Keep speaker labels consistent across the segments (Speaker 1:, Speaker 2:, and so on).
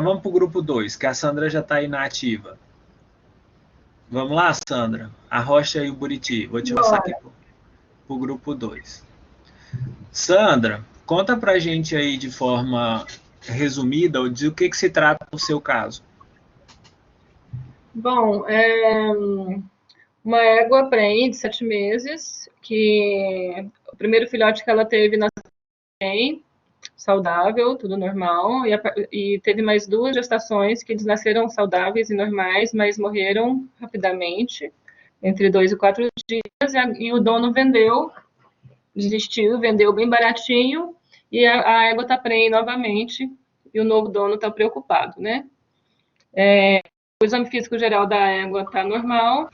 Speaker 1: Então vamos para o grupo 2, que a Sandra já está aí na ativa. Vamos lá, Sandra? A Rocha e o Buriti. Vou te passar aqui para o grupo 2. Sandra, conta pra gente aí de forma resumida de o que se trata o seu caso.
Speaker 2: Bom, uma égua prenhe de 7 meses, que o primeiro filhote que ela teve nasceu bem, saudável, tudo normal, e teve mais 2 gestações que eles nasceram saudáveis e normais, mas morreram rapidamente, entre 2 e 4 dias, e o dono desistiu, vendeu bem baratinho, e a égua está prenhe novamente, e o novo dono está preocupado, né? O exame físico geral da égua está normal,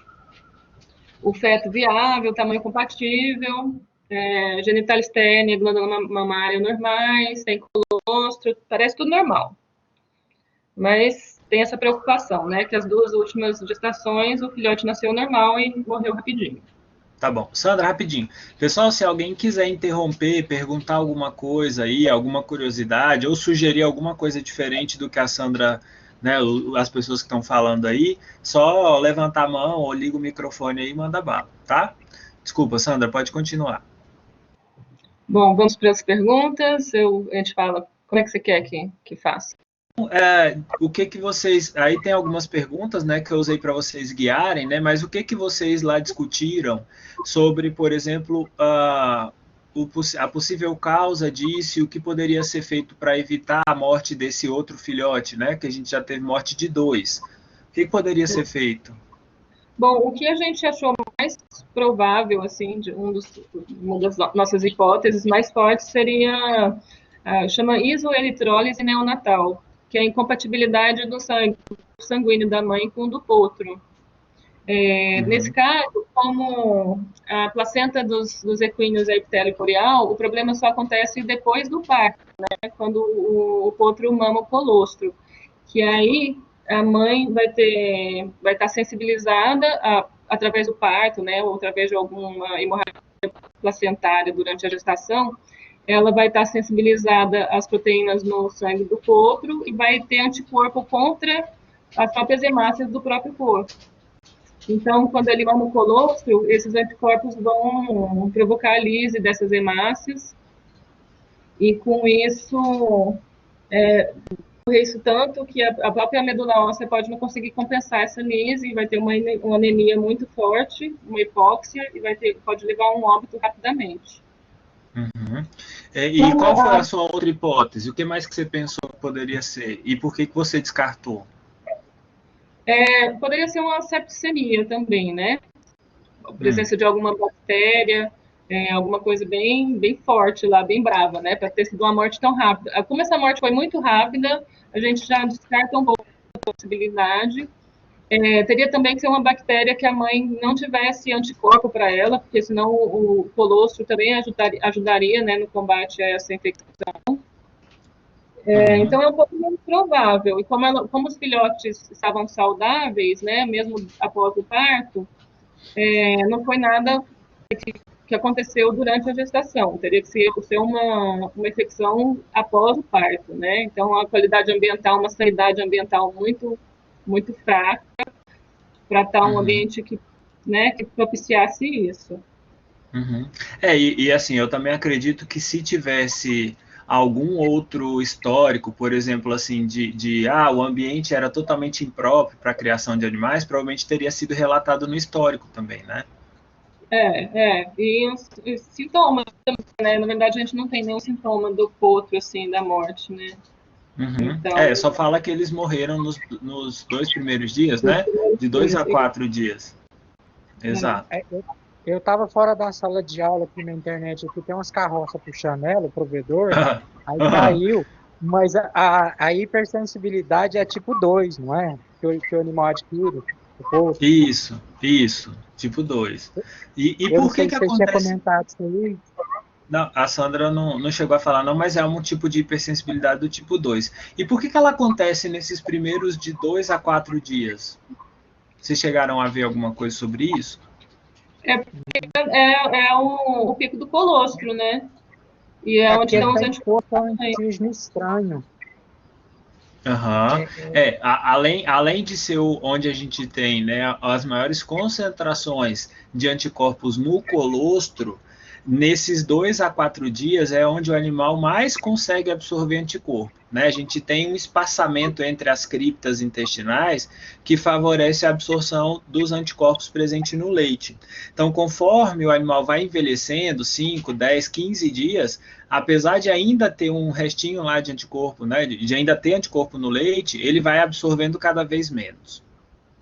Speaker 2: o feto viável, tamanho compatível, genital externa e glândula mamária normais, tem colostro, parece tudo normal. Mas tem essa preocupação, né? Que as 2 últimas gestações o filhote nasceu normal e morreu rapidinho.
Speaker 1: Tá bom. Sandra, rapidinho. Pessoal, se alguém quiser interromper, perguntar alguma coisa aí, alguma curiosidade, ou sugerir alguma coisa diferente do que a Sandra, né, as pessoas que estão falando aí, só levantar a mão ou liga o microfone aí e manda bala, tá? Desculpa, Sandra, pode continuar.
Speaker 2: Bom, vamos para as perguntas. A gente fala, como é que você quer que faça?
Speaker 1: O que vocês... Aí tem algumas perguntas, né, que eu usei para vocês guiarem, né, mas o que vocês lá discutiram sobre, por exemplo, a possível causa disso e o que poderia ser feito para evitar a morte desse outro filhote, né, que a gente já teve morte de 2. O que poderia ser feito?
Speaker 2: Bom, o que a gente achou mais provável, assim, uma das nossas hipóteses mais fortes seria, chama isoeritrólise neonatal, que é a incompatibilidade do sangue sanguíneo da mãe com o do potro. Nesse caso, como a placenta dos equinos é epitélio-corial, o problema só acontece depois do parto, né, quando o potro mama o colostro, que aí a mãe vai estar sensibilizada através do parto, né, ou através de alguma hemorragia placentária durante a gestação, ela vai estar sensibilizada às proteínas no sangue do potro e vai ter anticorpo contra as próprias hemácias do próprio corpo. Então, quando ele mama o colostro, esses anticorpos vão provocar a lise dessas hemácias e, com isso, isso tanto que a própria medula óssea pode não conseguir compensar essa lise e vai ter uma anemia muito forte, uma hipóxia, e pode levar a um óbito rapidamente.
Speaker 1: E qual foi a sua outra hipótese? O que mais que você pensou que poderia ser? E por que você descartou?
Speaker 2: Poderia ser uma septicemia também, né? A presença de alguma bactéria, alguma coisa bem, bem forte lá, bem brava, né? Para ter sido uma morte tão rápida. Como essa morte foi muito rápida, a gente já descarta um pouco a possibilidade. Teria também que ser uma bactéria que a mãe não tivesse anticorpo para ela, porque senão o colostro também ajudaria, né, no combate a essa infecção. Então, é um pouco menos provável. E como os filhotes estavam saudáveis, né, mesmo após o parto, não foi nada que aconteceu durante a gestação. Teria que ser uma infecção após o parto, né? Então, a qualidade ambiental, uma sanidade ambiental muito, muito fraca para estar um ambiente que propiciasse isso.
Speaker 1: E assim, eu também acredito que se tivesse algum outro histórico, por exemplo, assim, o ambiente era totalmente impróprio para a criação de animais, provavelmente teria sido relatado no histórico também, né?
Speaker 2: E os sintomas, né? Na verdade, a gente não tem nenhum sintoma do potro, assim, da morte, né?
Speaker 1: Então, só fala que eles morreram nos 2 primeiros dias, né? De 2 a 4 dias. Exato.
Speaker 3: Eu estava fora da sala de aula aqui na internet, aqui tem umas carroças puxando ela, o provedor, aí caiu, mas a hipersensibilidade é tipo 2, não é? Que o animal adquire.
Speaker 1: Isso, tipo 2. E por que
Speaker 3: você
Speaker 1: acontece?
Speaker 3: Tinha comentado isso aí?
Speaker 1: Não, a Sandra não chegou a falar não, mas é um tipo de hipersensibilidade do tipo 2. E por que ela acontece nesses primeiros de 2 a 4 dias? Vocês chegaram a ver alguma coisa sobre isso?
Speaker 2: O pico do colostro, né? E onde estão os
Speaker 3: antígeno estranho.
Speaker 1: Aham. Além de ser onde a gente tem, né, as maiores concentrações de anticorpos no colostro, nesses 2 a 4 dias é onde o animal mais consegue absorver anticorpo, né? A gente tem um espaçamento entre as criptas intestinais que favorece a absorção dos anticorpos presentes no leite. Então, conforme o animal vai envelhecendo, 5, 10, 15 dias, apesar de ainda ter um restinho lá de anticorpo, né, de ainda ter anticorpo no leite, ele vai absorvendo cada vez menos.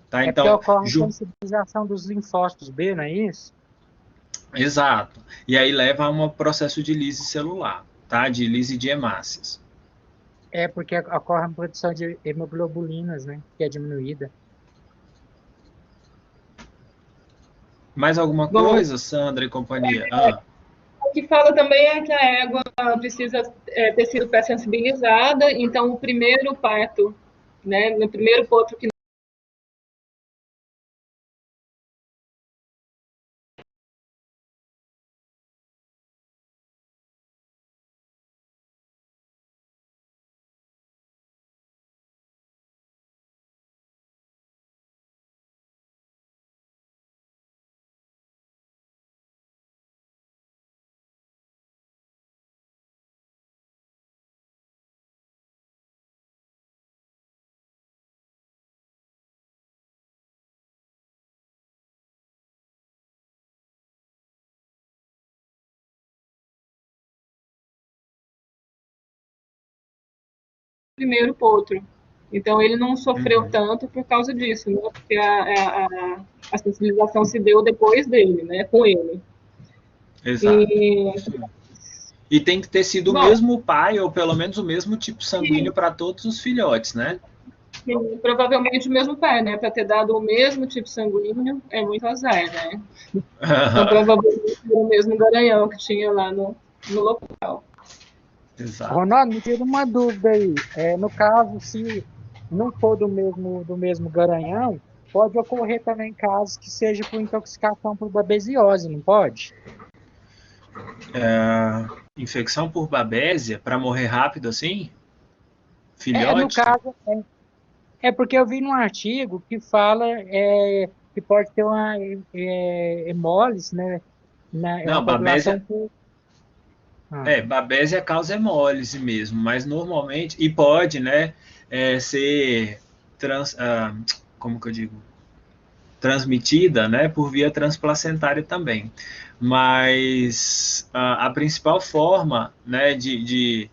Speaker 1: Tá?
Speaker 3: É porque
Speaker 1: Então,
Speaker 3: ocorre a sensibilização dos linfócitos B, não é isso?
Speaker 1: exato. E aí leva a um processo de lise celular, tá? De lise de hemácias.
Speaker 3: É porque ocorre a produção de hemoglobulinas, né? Que é diminuída.
Speaker 1: Mais alguma
Speaker 2: Bom,
Speaker 1: coisa, Sandra e companhia?
Speaker 2: o que fala também é que a égua precisa ter sido pré-sensibilizada, então o primeiro parto, né, no primeiro potro que primeiro potro. Então ele não sofreu tanto por causa disso, né? Porque a sensibilização se deu depois dele, né? Com ele.
Speaker 1: Exato.
Speaker 2: E,
Speaker 1: E tem que ter sido o
Speaker 2: bom,
Speaker 1: mesmo pai, ou pelo menos o mesmo tipo sanguíneo para todos os filhotes, né?
Speaker 2: provavelmente o mesmo pai, né? Para ter dado o mesmo tipo sanguíneo é muito azar, né? Então provavelmente era o mesmo garanhão que tinha lá no local.
Speaker 1: Exato.
Speaker 3: Ronaldo, me tira uma dúvida aí. No caso, se não for do mesmo garanhão, pode ocorrer também casos que seja por intoxicação por babesiose, não pode?
Speaker 1: Infecção por babésia, para morrer rápido assim?
Speaker 3: No
Speaker 1: Filhote?
Speaker 3: caso, porque eu vi num artigo que fala que pode ter uma hemólise, né, na
Speaker 1: Não,
Speaker 3: população
Speaker 1: babésia,
Speaker 3: por...
Speaker 1: babésia causa hemólise mesmo, mas normalmente, e pode, né, ser, como que eu digo, transmitida, né, por via transplacentária também. Mas a principal forma, né, de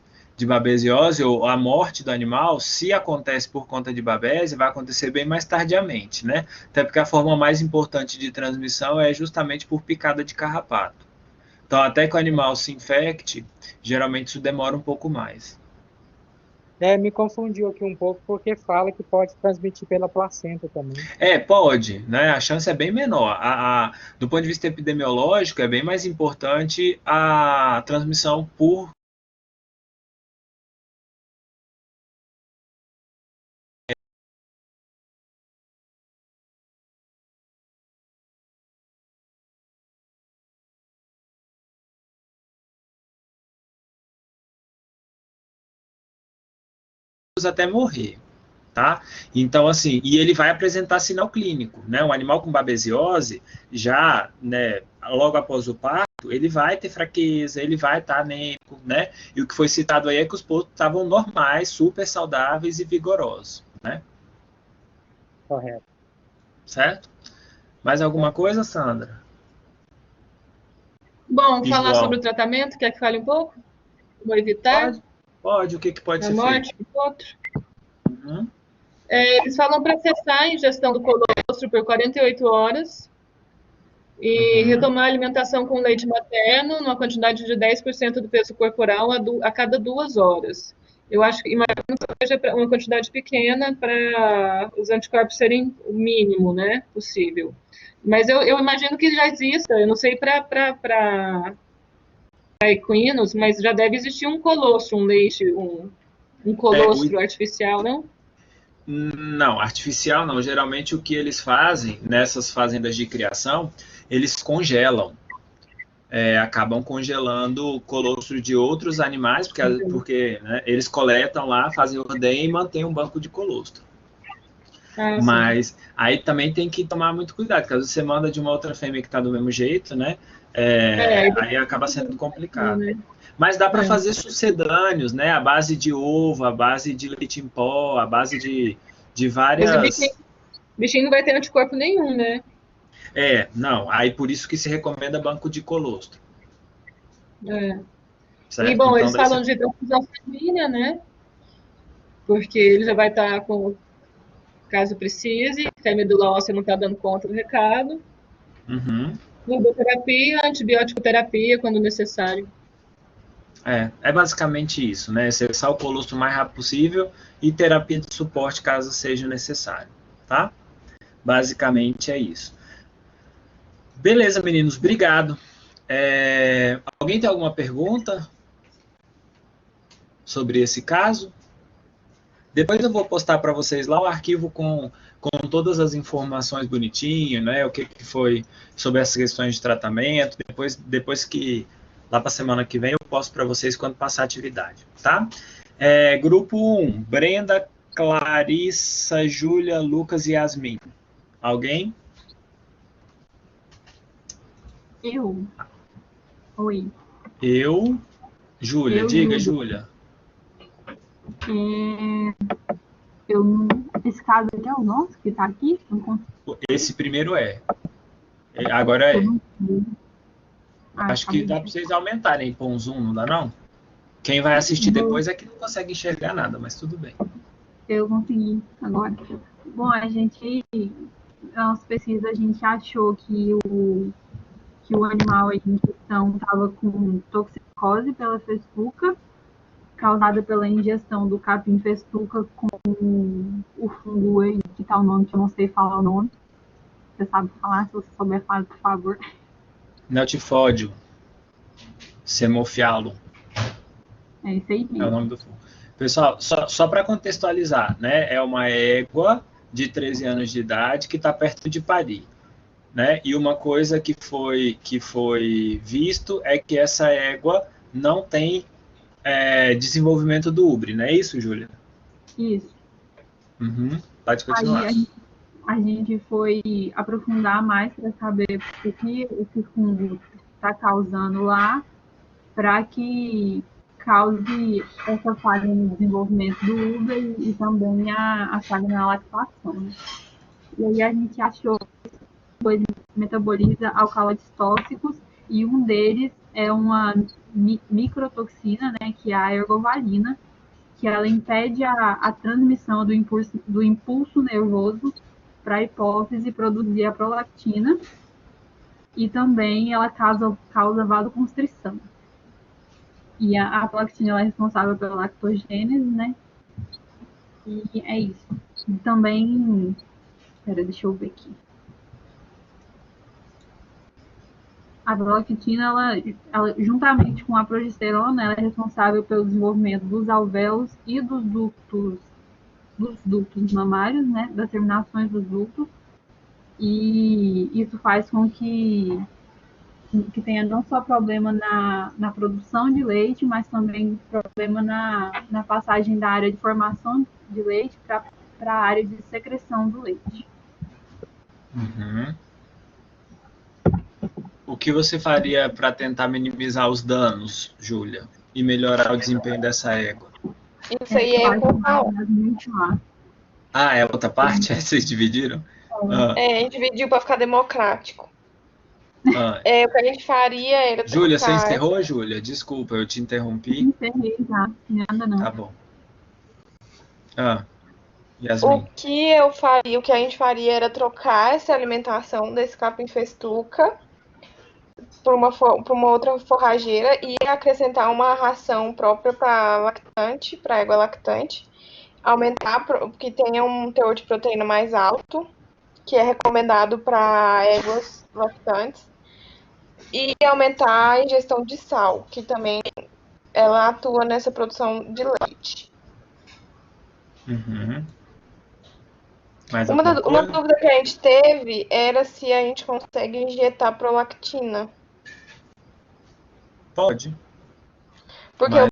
Speaker 1: babesiose ou a morte do animal, se acontece por conta de babésia, vai acontecer bem mais tardiamente, né? Até porque a forma mais importante de transmissão é justamente por picada de carrapato. Então, até que o animal se infecte, geralmente isso demora um pouco mais.
Speaker 3: Me confundiu aqui um pouco porque fala que pode transmitir pela placenta também.
Speaker 1: Pode, né? A chance é bem menor. Do ponto de vista epidemiológico, é bem mais importante a transmissão por até morrer, tá? Então, assim, e ele vai apresentar sinal clínico, né? Um animal com babesiose, já, né, logo após o parto, ele vai ter fraqueza, ele vai estar anêmico, né? E o que foi citado aí é que os pontos estavam normais, super saudáveis e vigorosos, né?
Speaker 3: Correto.
Speaker 1: Certo? Mais alguma coisa, Sandra?
Speaker 2: Bom,
Speaker 1: E
Speaker 2: falar sobre o
Speaker 1: João?
Speaker 2: tratamento, quer que fale um pouco? Como evitar
Speaker 1: Pode, pode. O que pode
Speaker 2: a
Speaker 1: ser feito?
Speaker 2: morte do potro?
Speaker 1: Uhum.
Speaker 2: Eles falam para cessar a ingestão do colostro por 48 horas e
Speaker 1: Uhum.
Speaker 2: retomar a alimentação com leite materno numa quantidade de 10% do peso corporal a cada 2 horas. Eu acho que imagino que seja uma quantidade pequena para os anticorpos serem o mínimo, né, possível. Mas eu imagino que já exista, eu não sei para equinos, mas já deve existir um colostro, um leite, um colostro artificial, não?
Speaker 1: Não, artificial não. Geralmente o que eles fazem nessas fazendas de criação, eles congelam acabam congelando o colostro de outros animais, porque né, eles coletam lá, fazem ordenha e mantêm um banco de colostro. Mas aí também tem que tomar muito cuidado, porque às vezes você manda de uma outra fêmea que está do mesmo jeito, né? Aí acaba sendo complicado. Mas dá para fazer sucedâneos, né? A base de ovo, a base de leite em pó, a base de várias...
Speaker 2: Mas o bichinho não vai ter anticorpo nenhum, né?
Speaker 1: Não. Aí por isso que se recomenda banco de colostro.
Speaker 2: Certo? E, bom, então, eles falam de transfusão sanguínea, né? Porque ele já vai estar com, caso precise, que a medula óssea não está dando conta do recado. Ludoterapia, antibiótico terapia, quando necessário.
Speaker 1: É basicamente isso, né? Cessar o colostro o mais rápido possível e terapia de suporte caso seja necessário, tá? Basicamente é isso. Beleza, meninos, obrigado. Alguém tem alguma pergunta sobre esse caso? Depois eu vou postar para vocês lá o arquivo com todas as informações bonitinho, né? O que foi sobre essas questões de tratamento. Depois que lá para a semana que vem eu posto para vocês quando passar a atividade, tá? Grupo 1, Brenda, Clarissa, Júlia, Lucas e Yasmin. Alguém?
Speaker 4: Eu. Oi.
Speaker 1: Eu. Júlia, diga, Júlia.
Speaker 4: Esse caso aqui é o nosso que está aqui?
Speaker 1: Esse primeiro agora é. Acho que dá para vocês aumentarem e pôr um zoom, não dá não? Quem vai assistir depois é que não consegue enxergar nada, mas tudo bem.
Speaker 4: Eu consegui agora. Bom, na nossa pesquisa, a gente achou que o animal em questão estava com toxicose pela festuca, causada pela ingestão do capim festuca com o fungo aí, que tá o nome, que eu não sei falar o nome. Você sabe falar? Se você souber falar, por favor.
Speaker 1: Neltifódio. Semofialo.
Speaker 4: É isso aí.
Speaker 1: É o nome do fungo. Pessoal, só para contextualizar, né? É uma égua de 13 anos de idade que está perto de parir. Né? E uma coisa que foi visto é que essa égua não tem desenvolvimento do úbere, não é isso, Júlia?
Speaker 4: Isso.
Speaker 1: Pode continuar.
Speaker 4: Aí a gente foi aprofundar mais para saber o que esse fungo está causando lá, para que cause essa falha no desenvolvimento do úbere e também a falha na lactação. Né? E aí a gente achou que metaboliza alcaloides tóxicos e um deles é uma microtoxina, né, que é a ergovalina, que ela impede a transmissão do impulso nervoso para a hipófise produzir a prolactina e também ela causa vasoconstrição. E a prolactina ela é responsável pela lactogênese, né? E é isso. E também, deixa eu ver aqui. A prolactina, ela, juntamente com a progesterona, ela é responsável pelo desenvolvimento dos alvéolos e dos ductos mamários, né, das terminações dos ductos, e isso faz com que tenha não só problema na produção de leite, mas também problema na passagem da área de formação de leite para a área de secreção do leite.
Speaker 1: O que você faria para tentar minimizar os danos, Júlia, e melhorar o desempenho dessa égua?
Speaker 5: Isso aí é total.
Speaker 1: É outra parte? Vocês dividiram?
Speaker 5: A gente dividiu para ficar democrático. O que a gente faria era...
Speaker 1: Júlia, você encerrou, Júlia? Desculpa, eu te interrompi.
Speaker 4: Encerrei já, nada não.
Speaker 1: Tá bom. Yasmin.
Speaker 5: O que a gente faria era trocar essa alimentação desse capim festuca por uma outra forrageira e acrescentar uma ração própria para lactante, para égua lactante, aumentar, que tenha um teor de proteína mais alto, que é recomendado para éguas lactantes, e aumentar a ingestão de sal, que também ela atua nessa produção de leite. Uma dúvida que a gente teve era se a gente consegue injetar prolactina.
Speaker 1: Pode.
Speaker 5: Porque
Speaker 1: Mas...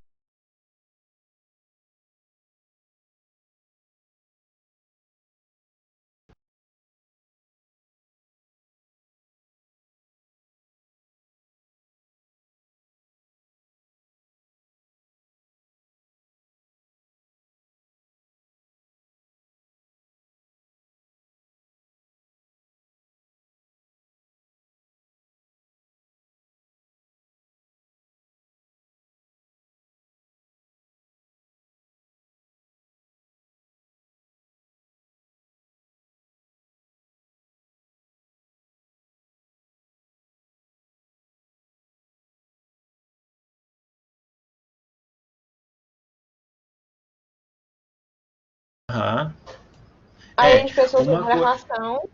Speaker 1: Aham.
Speaker 5: aí a gente pensou
Speaker 1: Uma
Speaker 5: sobre a
Speaker 1: coisa...
Speaker 5: ração.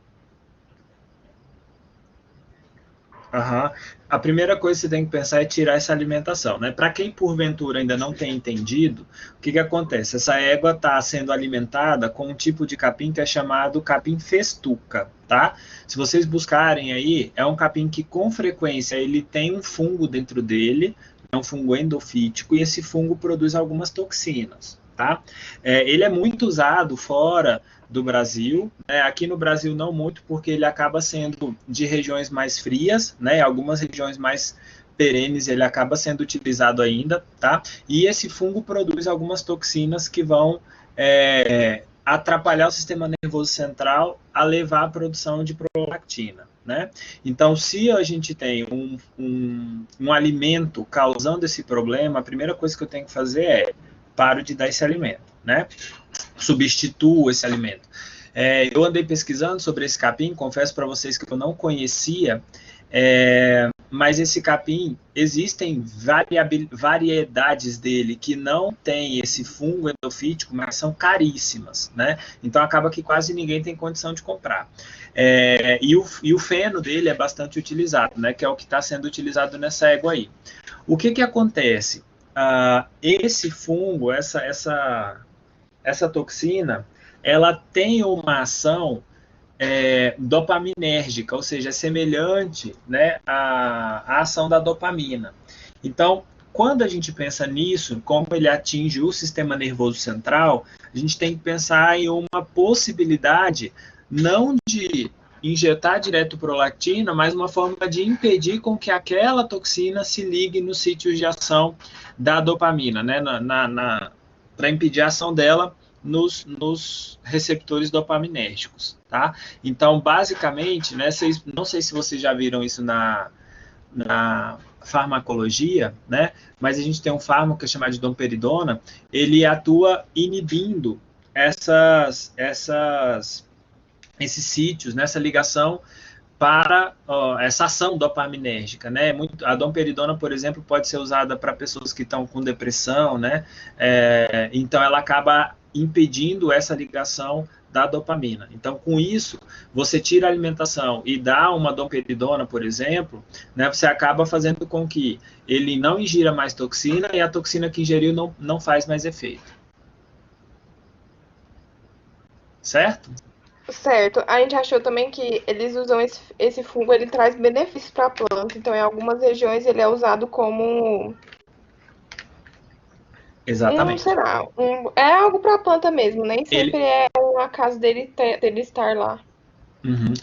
Speaker 1: Aham. A primeira coisa que você tem que pensar é tirar essa alimentação, né? Para quem porventura ainda não tem entendido, o que acontece? Essa égua está sendo alimentada com um tipo de capim que é chamado capim festuca, tá? Se vocês buscarem aí, é um capim que com frequência ele tem um fungo dentro dele, é um fungo endofítico, e esse fungo produz algumas toxinas, tá? Ele é muito usado fora do Brasil, né? Aqui no Brasil não muito, porque ele acaba sendo de regiões mais frias, né? Algumas regiões mais perenes ele acaba sendo utilizado ainda, tá? E esse fungo produz algumas toxinas que vão atrapalhar o sistema nervoso central a levar à produção de prolactina, né? Então, se a gente tem um alimento causando esse problema, a primeira coisa que eu tenho que fazer é paro de dar esse alimento, né? Substituo esse alimento. Eu andei pesquisando sobre esse capim, confesso para vocês que eu não conhecia, mas esse capim, existem variedades dele que não tem esse fungo endofítico, mas são caríssimas, né? Então acaba que quase ninguém tem condição de comprar. E o feno dele é bastante utilizado, né? Que é o que está sendo utilizado nessa égua aí. O que acontece? Esse fungo, essa toxina, ela tem uma ação dopaminérgica, ou seja, é semelhante, né, à ação da dopamina. Então, quando a gente pensa nisso, como ele atinge o sistema nervoso central, a gente tem que pensar em uma possibilidade não de injetar direto prolactina, mas uma forma de impedir com que aquela toxina se ligue nos sítios de ação da dopamina, né, para impedir a ação dela nos receptores dopaminérgicos, tá? Então, basicamente, né, não sei se vocês já viram isso na farmacologia, né, mas a gente tem um fármaco que é chamado de domperidona, ele atua inibindo esses sítios, nessa ligação para essa ação dopaminérgica, né? A domperidona, por exemplo, pode ser usada para pessoas que estão com depressão, né? Então ela acaba impedindo essa ligação da dopamina. Então, com isso, você tira a alimentação e dá uma domperidona, por exemplo, né? Você acaba fazendo com que ele não ingira mais toxina e a toxina que ingeriu não faz mais efeito. Certo?
Speaker 5: Certo. A gente achou também que eles usam esse fungo, ele traz benefícios para a planta. Então, em algumas regiões, ele é usado como
Speaker 1: Exatamente.
Speaker 5: é algo para a planta mesmo. Nem sempre
Speaker 1: Ele...
Speaker 5: é um acaso dele estar lá.
Speaker 1: Uhum.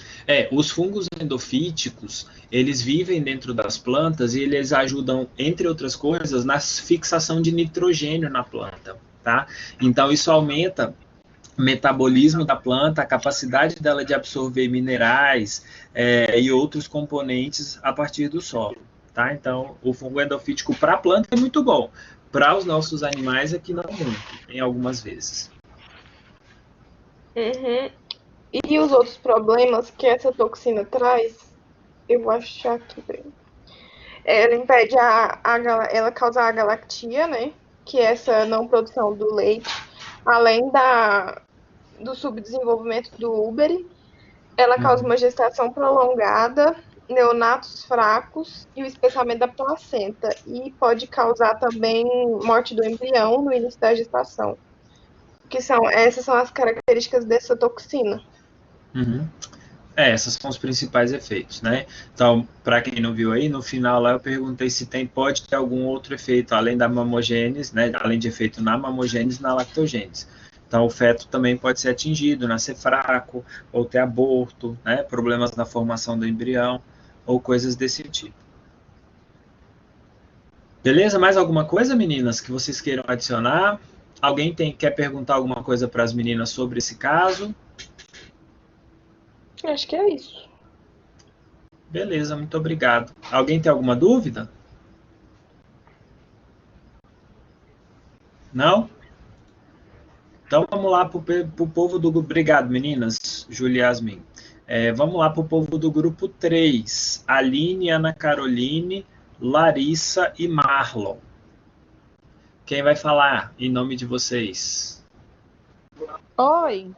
Speaker 1: Os fungos endofíticos, eles vivem dentro das plantas e eles ajudam, entre outras coisas, na fixação de nitrogênio na planta, tá? Então, isso aumenta metabolismo da planta, a capacidade dela de absorver minerais e outros componentes a partir do solo, tá? Então, o fungo endofítico para a planta é muito bom, para os nossos animais é que não muito, em algumas vezes.
Speaker 5: Uhum. E os outros problemas que essa toxina traz, eu vou achar aqui, ela impede ela causa a galactia, né? Que é essa não produção do leite, além do subdesenvolvimento do úbere, ela causa uma gestação prolongada, neonatos fracos e o espessamento da placenta. E pode causar também morte do embrião no início da gestação. Essas são as características dessa toxina.
Speaker 1: Uhum. Esses são os principais efeitos, né? Então, para quem não viu aí, no final lá eu perguntei se pode ter algum outro efeito além da mamogênese, né? Além de efeito na mamogênese e na lactogênese. Então, o feto também pode ser atingido, nascer fraco, ou ter aborto, né? Problemas na formação do embrião, ou coisas desse tipo. Beleza? Mais alguma coisa, meninas, que vocês queiram adicionar? Alguém quer perguntar alguma coisa para as meninas sobre esse caso?
Speaker 5: Acho que é isso.
Speaker 1: Beleza, muito obrigado. Alguém tem alguma dúvida? Não? Então vamos lá para o povo do grupo. Obrigado, meninas, Júlia e Yasmin. Vamos lá para o povo do grupo 3. Aline, Ana Caroline, Larissa e Marlon. Quem vai falar em nome de vocês?
Speaker 6: Oi,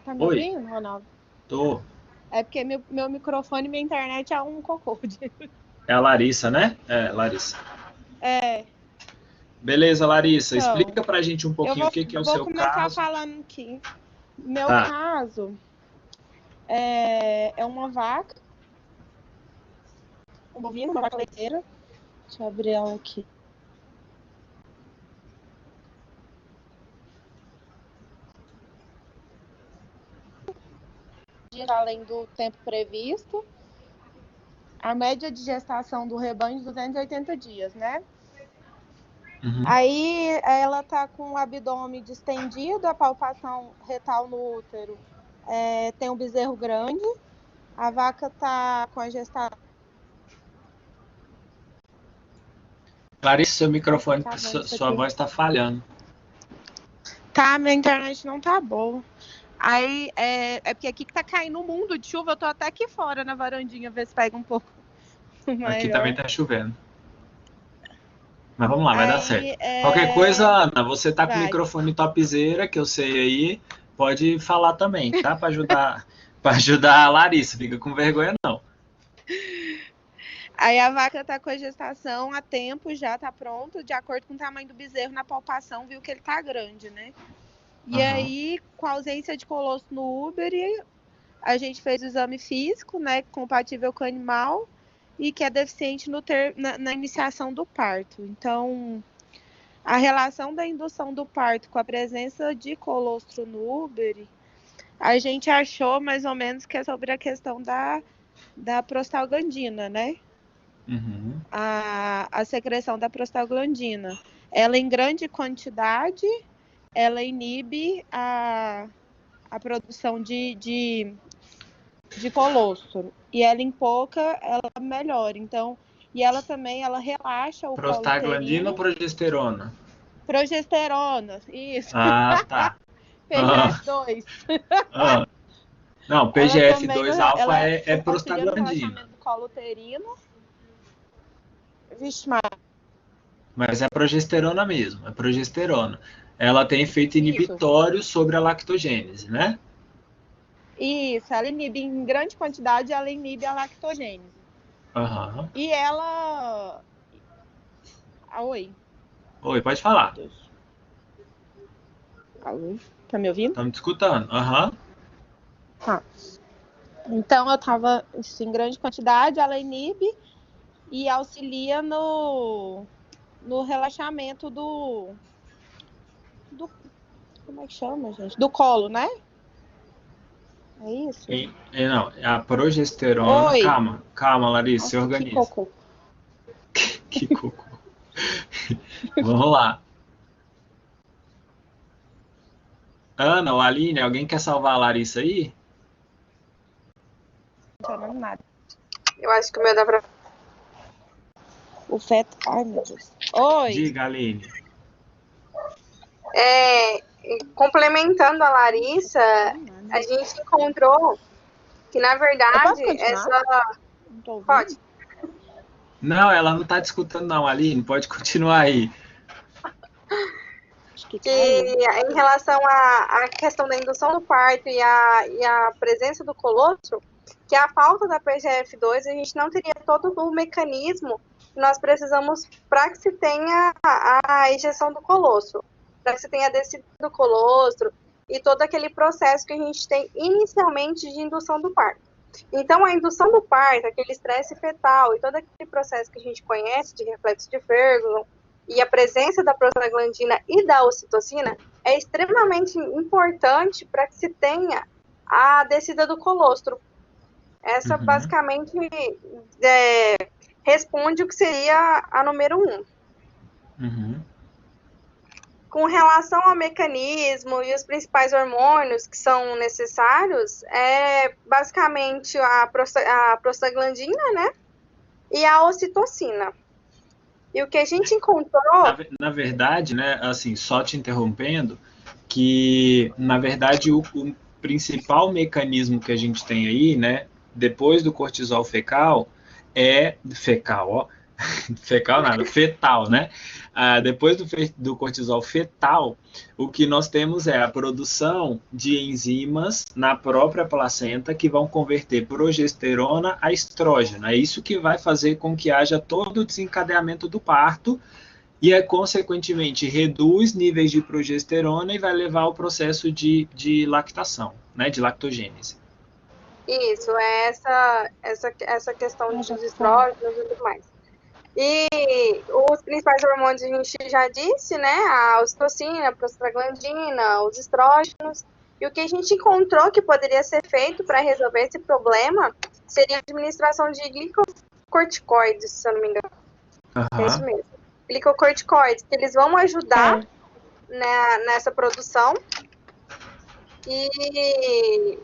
Speaker 6: tá me
Speaker 1: Oi.
Speaker 6: ouvindo, Ronaldo?
Speaker 1: Tô.
Speaker 6: É porque meu microfone e minha internet é um cocô.
Speaker 1: É a Larissa, né? Larissa.
Speaker 6: É.
Speaker 1: Beleza, Larissa,
Speaker 6: Então,
Speaker 1: explica pra gente um pouquinho o que é o seu caso.
Speaker 6: Vou começar falando aqui. Meu
Speaker 1: Tá.
Speaker 6: caso é uma vaca, um bovino, uma vaca leiteira. Deixa eu abrir ela aqui. Além do tempo previsto, a média de gestação do rebanho de 280 dias, né?
Speaker 1: Uhum.
Speaker 6: Aí ela tá com o abdômen distendido, a palpação retal no útero. Tem um bezerro grande, a vaca tá com a gestação.
Speaker 1: Larissa, seu microfone, sua voz está falhando.
Speaker 6: Tá, minha internet não tá boa. Aí, porque aqui que tá caindo um mundo de chuva, eu tô até aqui fora na varandinha, ver se pega um pouco maior.
Speaker 1: Aqui também tá chovendo. Mas vamos lá, vai dar certo. Qualquer coisa, Ana, você tá com o microfone topzera, que eu sei aí, pode falar também, tá? Para ajudar a Larissa, fica com vergonha não.
Speaker 6: Aí a vaca tá com a gestação há tempo, já tá pronto, de acordo com o tamanho do bezerro na palpação, viu que ele tá grande, né? E aí, com a ausência de colostro no útero, a gente fez o exame físico, né, compatível com o animal, e que é deficiente na iniciação do parto. Então, a relação da indução do parto com a presença de colostro no útero, a gente achou mais ou menos que é sobre a questão da prostaglandina, né?
Speaker 1: Uhum.
Speaker 6: A secreção da prostaglandina. Ela em grande quantidade, ela inibe a produção de colostro. E ela em pouca, ela melhora. Então, e ela também, ela relaxa o
Speaker 1: prostaglandina ou progesterona?
Speaker 6: Progesterona, isso.
Speaker 1: Ah, tá.
Speaker 6: PGF2.
Speaker 1: Não, PGF2 alfa é prostaglandina.
Speaker 6: Do colo uterino. Vixe,
Speaker 1: mas é progesterona mesmo, é progesterona. Ela tem efeito inibitório sobre a lactogênese, né?
Speaker 6: Isso, ela inibe em grande quantidade, ela inibe a lactogênese.
Speaker 1: Uhum.
Speaker 6: E ela... Oi,
Speaker 1: pode falar.
Speaker 6: Alô, tá me ouvindo?
Speaker 1: Estamos te escutando.
Speaker 6: Tá. Então, eu tava em grande quantidade, ela inibe e auxilia no relaxamento do... Como é que chama, gente? Do colo, né? É isso?
Speaker 1: Não, a progesterona...
Speaker 6: Oi.
Speaker 1: Calma, Larissa, se organiza.
Speaker 6: Que cocô.
Speaker 1: Que cocô. Vamos lá. Ana ou Aline, alguém quer salvar a Larissa aí?
Speaker 6: Não tô nada.
Speaker 5: Eu acho que o meu dá pra...
Speaker 6: O feto... Ai, meu Deus. Oi.
Speaker 1: Diga, Aline.
Speaker 5: Complementando a Larissa, a gente encontrou que, na verdade, essa... Pode.
Speaker 1: Não, ela não está te escutando não, Aline, pode continuar aí.
Speaker 5: Que em relação à questão da indução do parto e a presença do colostro, que a falta da PGF2, a gente não teria todo o mecanismo que nós precisamos para que se tenha a injeção do colostro, para que se tenha a descida do colostro e todo aquele processo que a gente tem inicialmente de indução do parto.
Speaker 7: Então, a indução do parto, aquele estresse fetal e todo aquele processo que a gente conhece de reflexo de Ferguson e a presença da prostaglandina e da ocitocina é extremamente importante para que se tenha a descida do colostro. Essa, basicamente, responde o que seria a número 1. Com relação ao mecanismo e os principais hormônios que são necessários, é basicamente a prostaglandina, né? E a ocitocina. E o que a gente encontrou...
Speaker 1: Na verdade, né, assim, só te interrompendo, que, na verdade, o principal mecanismo que a gente tem aí, né, depois do cortisol fecal, fecal, né? Depois do cortisol fetal, o que nós temos é a produção de enzimas na própria placenta que vão converter progesterona a estrógeno. É isso que vai fazer com que haja todo o desencadeamento do parto e, consequentemente, reduz níveis de progesterona e vai levar ao processo de lactação, né? De lactogênese.
Speaker 7: Isso, é essa questão dos estrógenos e tudo mais. E os principais hormônios a gente já disse, né? A ocitocina, a prostaglandina, os estrógenos. E o que a gente encontrou que poderia ser feito para resolver esse problema seria a administração de glicocorticoides, se eu não me engano. É isso mesmo. Glicocorticoides, que eles vão ajudar nessa produção. E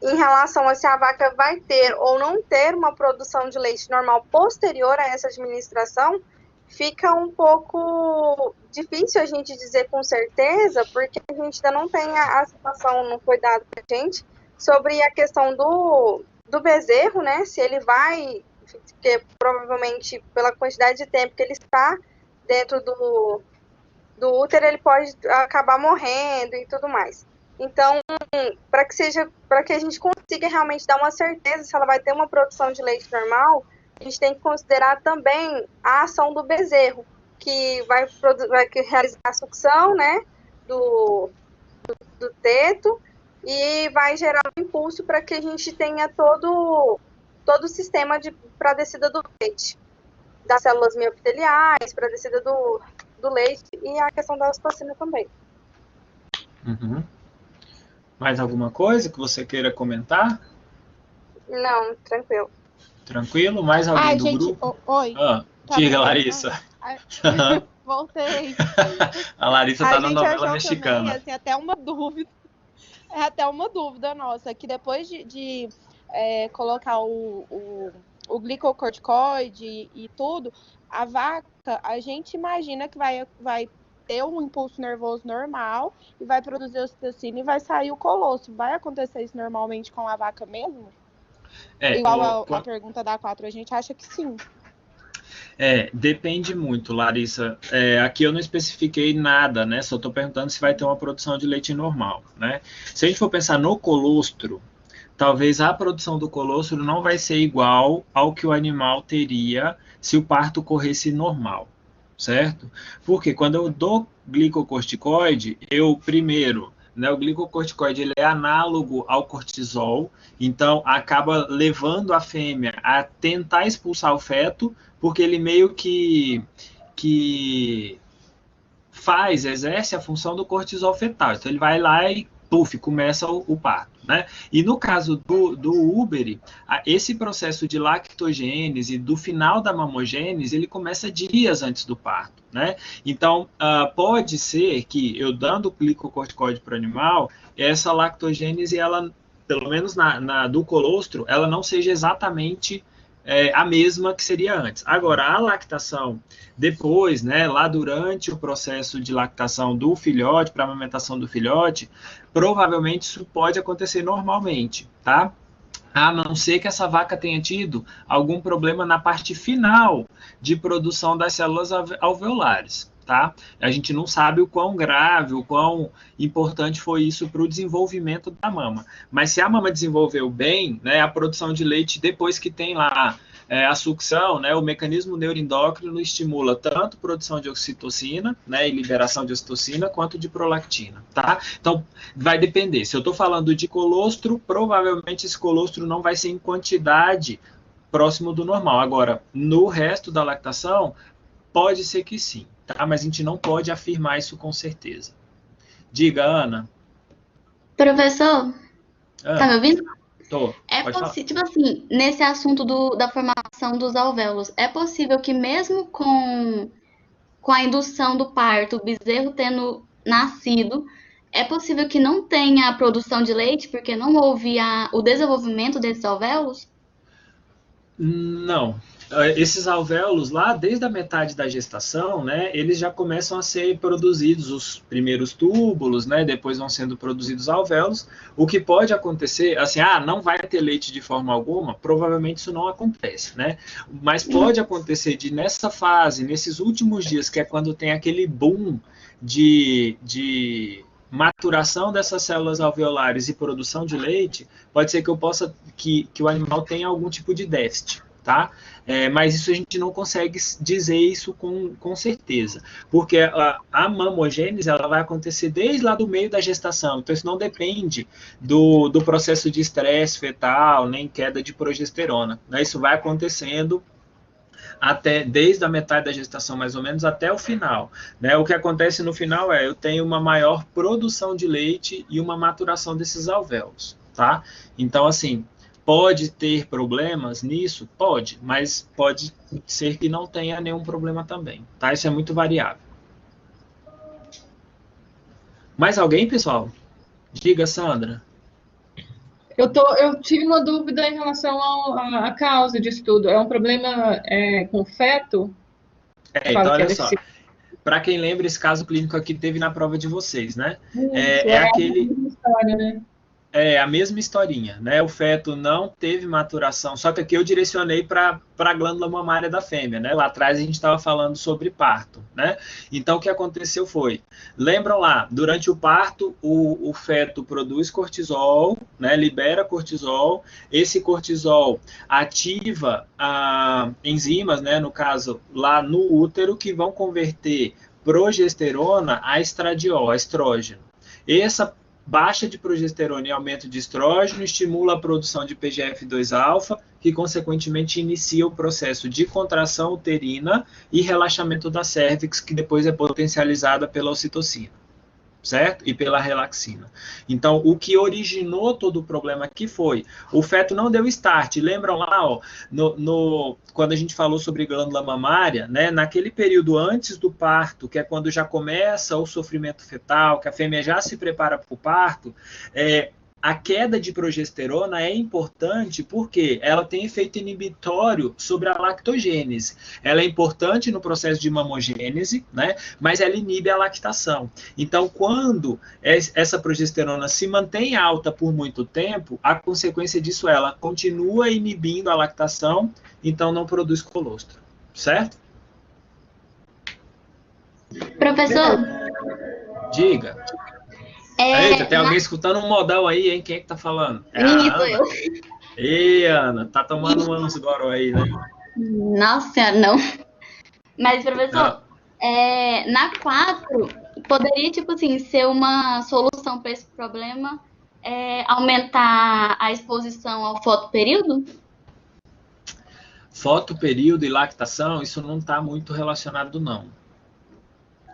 Speaker 7: em relação a se a vaca vai ter ou não ter uma produção de leite normal posterior a essa administração, fica um pouco difícil a gente dizer com certeza, porque a gente ainda não tem a situação, não foi dado para a gente, sobre a questão do bezerro, né? Se ele vai, porque provavelmente pela quantidade de tempo que ele está dentro do útero, ele pode acabar morrendo e tudo mais. Então, para que a gente consiga realmente dar uma certeza se ela vai ter uma produção de leite normal, a gente tem que considerar também a ação do bezerro, que vai realizar a sucção, né, do teto e vai gerar um impulso para que a gente tenha todo o sistema para a descida do leite, das células miofiteliais, para a descida do leite e a questão da ocitocina também.
Speaker 1: Mais alguma coisa que você queira comentar?
Speaker 7: Não, tranquilo.
Speaker 1: Tranquilo? Mais alguém do grupo?
Speaker 6: Oi.
Speaker 1: Diga, Larissa.
Speaker 6: Voltei.
Speaker 1: A Larissa está na novela mexicana.
Speaker 6: Também, assim, até uma dúvida nossa, que depois de colocar o glicocorticoide e tudo, a vaca, a gente imagina que vai ter um impulso nervoso normal e vai produzir ocitocina e vai sair o colosso. Vai acontecer isso normalmente com a vaca mesmo? Igual a pergunta da 4, a gente acha que sim.
Speaker 1: Depende muito, Larissa. Aqui eu não especifiquei nada, né? Só estou perguntando se vai ter uma produção de leite normal, né? Se a gente for pensar no colostro, talvez a produção do colostro não vai ser igual ao que o animal teria se o parto corresse normal. Certo? Porque quando eu dou glicocorticoide, né, o glicocorticoide ele é análogo ao cortisol, então acaba levando a fêmea a tentar expulsar o feto, porque ele meio que exerce a função do cortisol fetal. Então ele vai lá e começa o parto, né? E no caso do úbere, esse processo de lactogênese, do final da mamogênese, ele começa dias antes do parto, né? Então, pode ser que eu dando glicocorticoide para o animal, essa lactogênese, ela, pelo menos do colostro, ela não seja exatamente a mesma que seria antes. Agora, a lactação depois, né, lá durante o processo de lactação do filhote, para a amamentação do filhote, provavelmente isso pode acontecer normalmente, tá? A não ser que essa vaca tenha tido algum problema na parte final de produção das células alveolares, tá? A gente não sabe o quão grave, o quão importante foi isso para o desenvolvimento da mama. Mas se a mama desenvolveu bem, né, a produção de leite, depois que tem lá a sucção, né, o mecanismo neuroendócrino estimula tanto produção de ocitocina, né, e liberação de ocitocina, quanto de prolactina, tá? Então, vai depender. Se eu estou falando de colostro, provavelmente esse colostro não vai ser em quantidade próximo do normal. Agora, no resto da lactação, pode ser que sim, tá? Mas a gente não pode afirmar isso com certeza. Diga, Ana.
Speaker 8: Professor, tá me ouvindo?
Speaker 1: Tô.
Speaker 8: É
Speaker 1: Pode falar.
Speaker 8: possível, tipo assim, nesse assunto da formação dos alvéolos, é possível que mesmo com a indução do parto, o bezerro tendo nascido, é possível que não tenha a produção de leite, porque não houve o desenvolvimento desses alvéolos?
Speaker 1: Não. Esses alvéolos lá, desde a metade da gestação, né, eles já começam a ser produzidos os primeiros túbulos, né, depois vão sendo produzidos alvéolos. O que pode acontecer, assim, não vai ter leite de forma alguma, provavelmente isso não acontece, né? Mas pode acontecer de nessa fase, nesses últimos dias, que é quando tem aquele boom de maturação dessas células alveolares e produção de leite, pode ser que o animal tenha algum tipo de déficit, tá? Mas isso a gente não consegue dizer isso com certeza, porque a mamogênese ela vai acontecer desde lá do meio da gestação, então isso não depende do processo de estresse fetal, nem queda de progesterona, né? Isso vai acontecendo desde a metade da gestação, mais ou menos, até o final, né? O que acontece no final eu tenho uma maior produção de leite e uma maturação desses alvéolos, tá? Então, assim, pode ter problemas nisso? Pode, mas pode ser que não tenha nenhum problema também, tá? Isso é muito variável. Mais alguém, pessoal? Diga, Sandra.
Speaker 2: Eu tive uma dúvida em relação à causa disso tudo. É um problema com o feto?
Speaker 1: Então, olha só. Para quem lembra, esse caso clínico aqui teve na prova de vocês, né? Aquele...
Speaker 2: história, né?
Speaker 1: A mesma historinha, né? O feto não teve maturação, só que aqui eu direcionei para a glândula mamária da fêmea, né? Lá atrás a gente estava falando sobre parto, né? Então o que aconteceu foi, lembram lá, durante o parto o feto produz cortisol, né? Libera cortisol, esse cortisol ativa enzimas, né? No caso lá no útero, que vão converter progesterona a estradiol, a estrógeno. Essa baixa de progesterona e aumento de estrógeno estimula a produção de PGF2-alfa, que consequentemente inicia o processo de contração uterina e relaxamento da cérvix, que depois é potencializada pela ocitocina, certo? E pela relaxina. Então, o que originou todo o problema aqui foi, o feto não deu start. Lembram lá, ó, quando a gente falou sobre glândula mamária, né, naquele período antes do parto, que é quando já começa o sofrimento fetal, que a fêmea já se prepara para o parto, a queda de progesterona é importante porque ela tem efeito inibitório sobre a lactogênese. Ela é importante no processo de mamogênese, né? Mas ela inibe a lactação. Então, quando essa progesterona se mantém alta por muito tempo, a consequência disso ela continua inibindo a lactação, então não produz colostro, certo?
Speaker 8: Professor?
Speaker 1: Diga. Eita, tem alguém escutando um modal aí, hein? Quem é que tá falando?
Speaker 8: Sou eu.
Speaker 1: Ei, Ana, tá tomando uns goró aí, né?
Speaker 8: Nossa senhora, não. Mas, professor, na 4, poderia, tipo assim, ser uma solução para esse problema aumentar a exposição ao fotoperíodo?
Speaker 1: Fotoperíodo e lactação, isso não tá muito relacionado, não.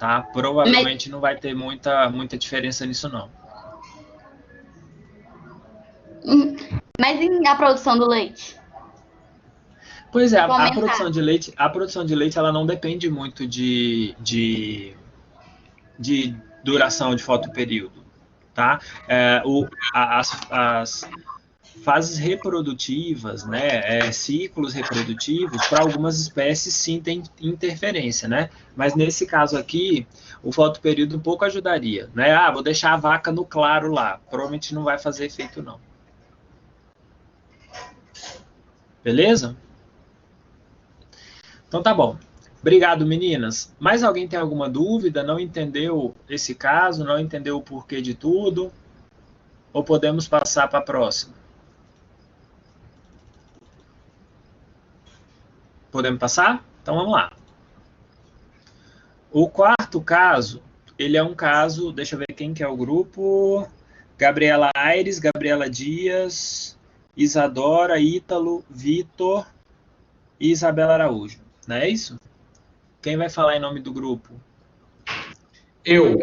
Speaker 1: Tá? Provavelmente não vai ter muita diferença nisso, não.
Speaker 8: Mas e a produção do leite?
Speaker 1: Pois é, a produção de leite ela não depende muito de duração de fotoperíodo, tá? As fases reprodutivas, né, ciclos reprodutivos, para algumas espécies sim tem interferência, né? Mas nesse caso aqui, o fotoperíodo um pouco ajudaria, né? Vou deixar a vaca no claro lá, provavelmente não vai fazer efeito não. Beleza? Então tá bom. Obrigado, meninas. Mais alguém tem alguma dúvida? Não entendeu esse caso? Não entendeu o porquê de tudo? Ou podemos passar para a próxima? Podemos passar? Então vamos lá. O quarto caso, ele é um caso, deixa eu ver quem que é o grupo. Gabriela Aires, Gabriela Dias, Isadora, Ítalo, Vitor e Isabela Araújo. Não é isso? Quem vai falar em nome do grupo?
Speaker 9: Eu.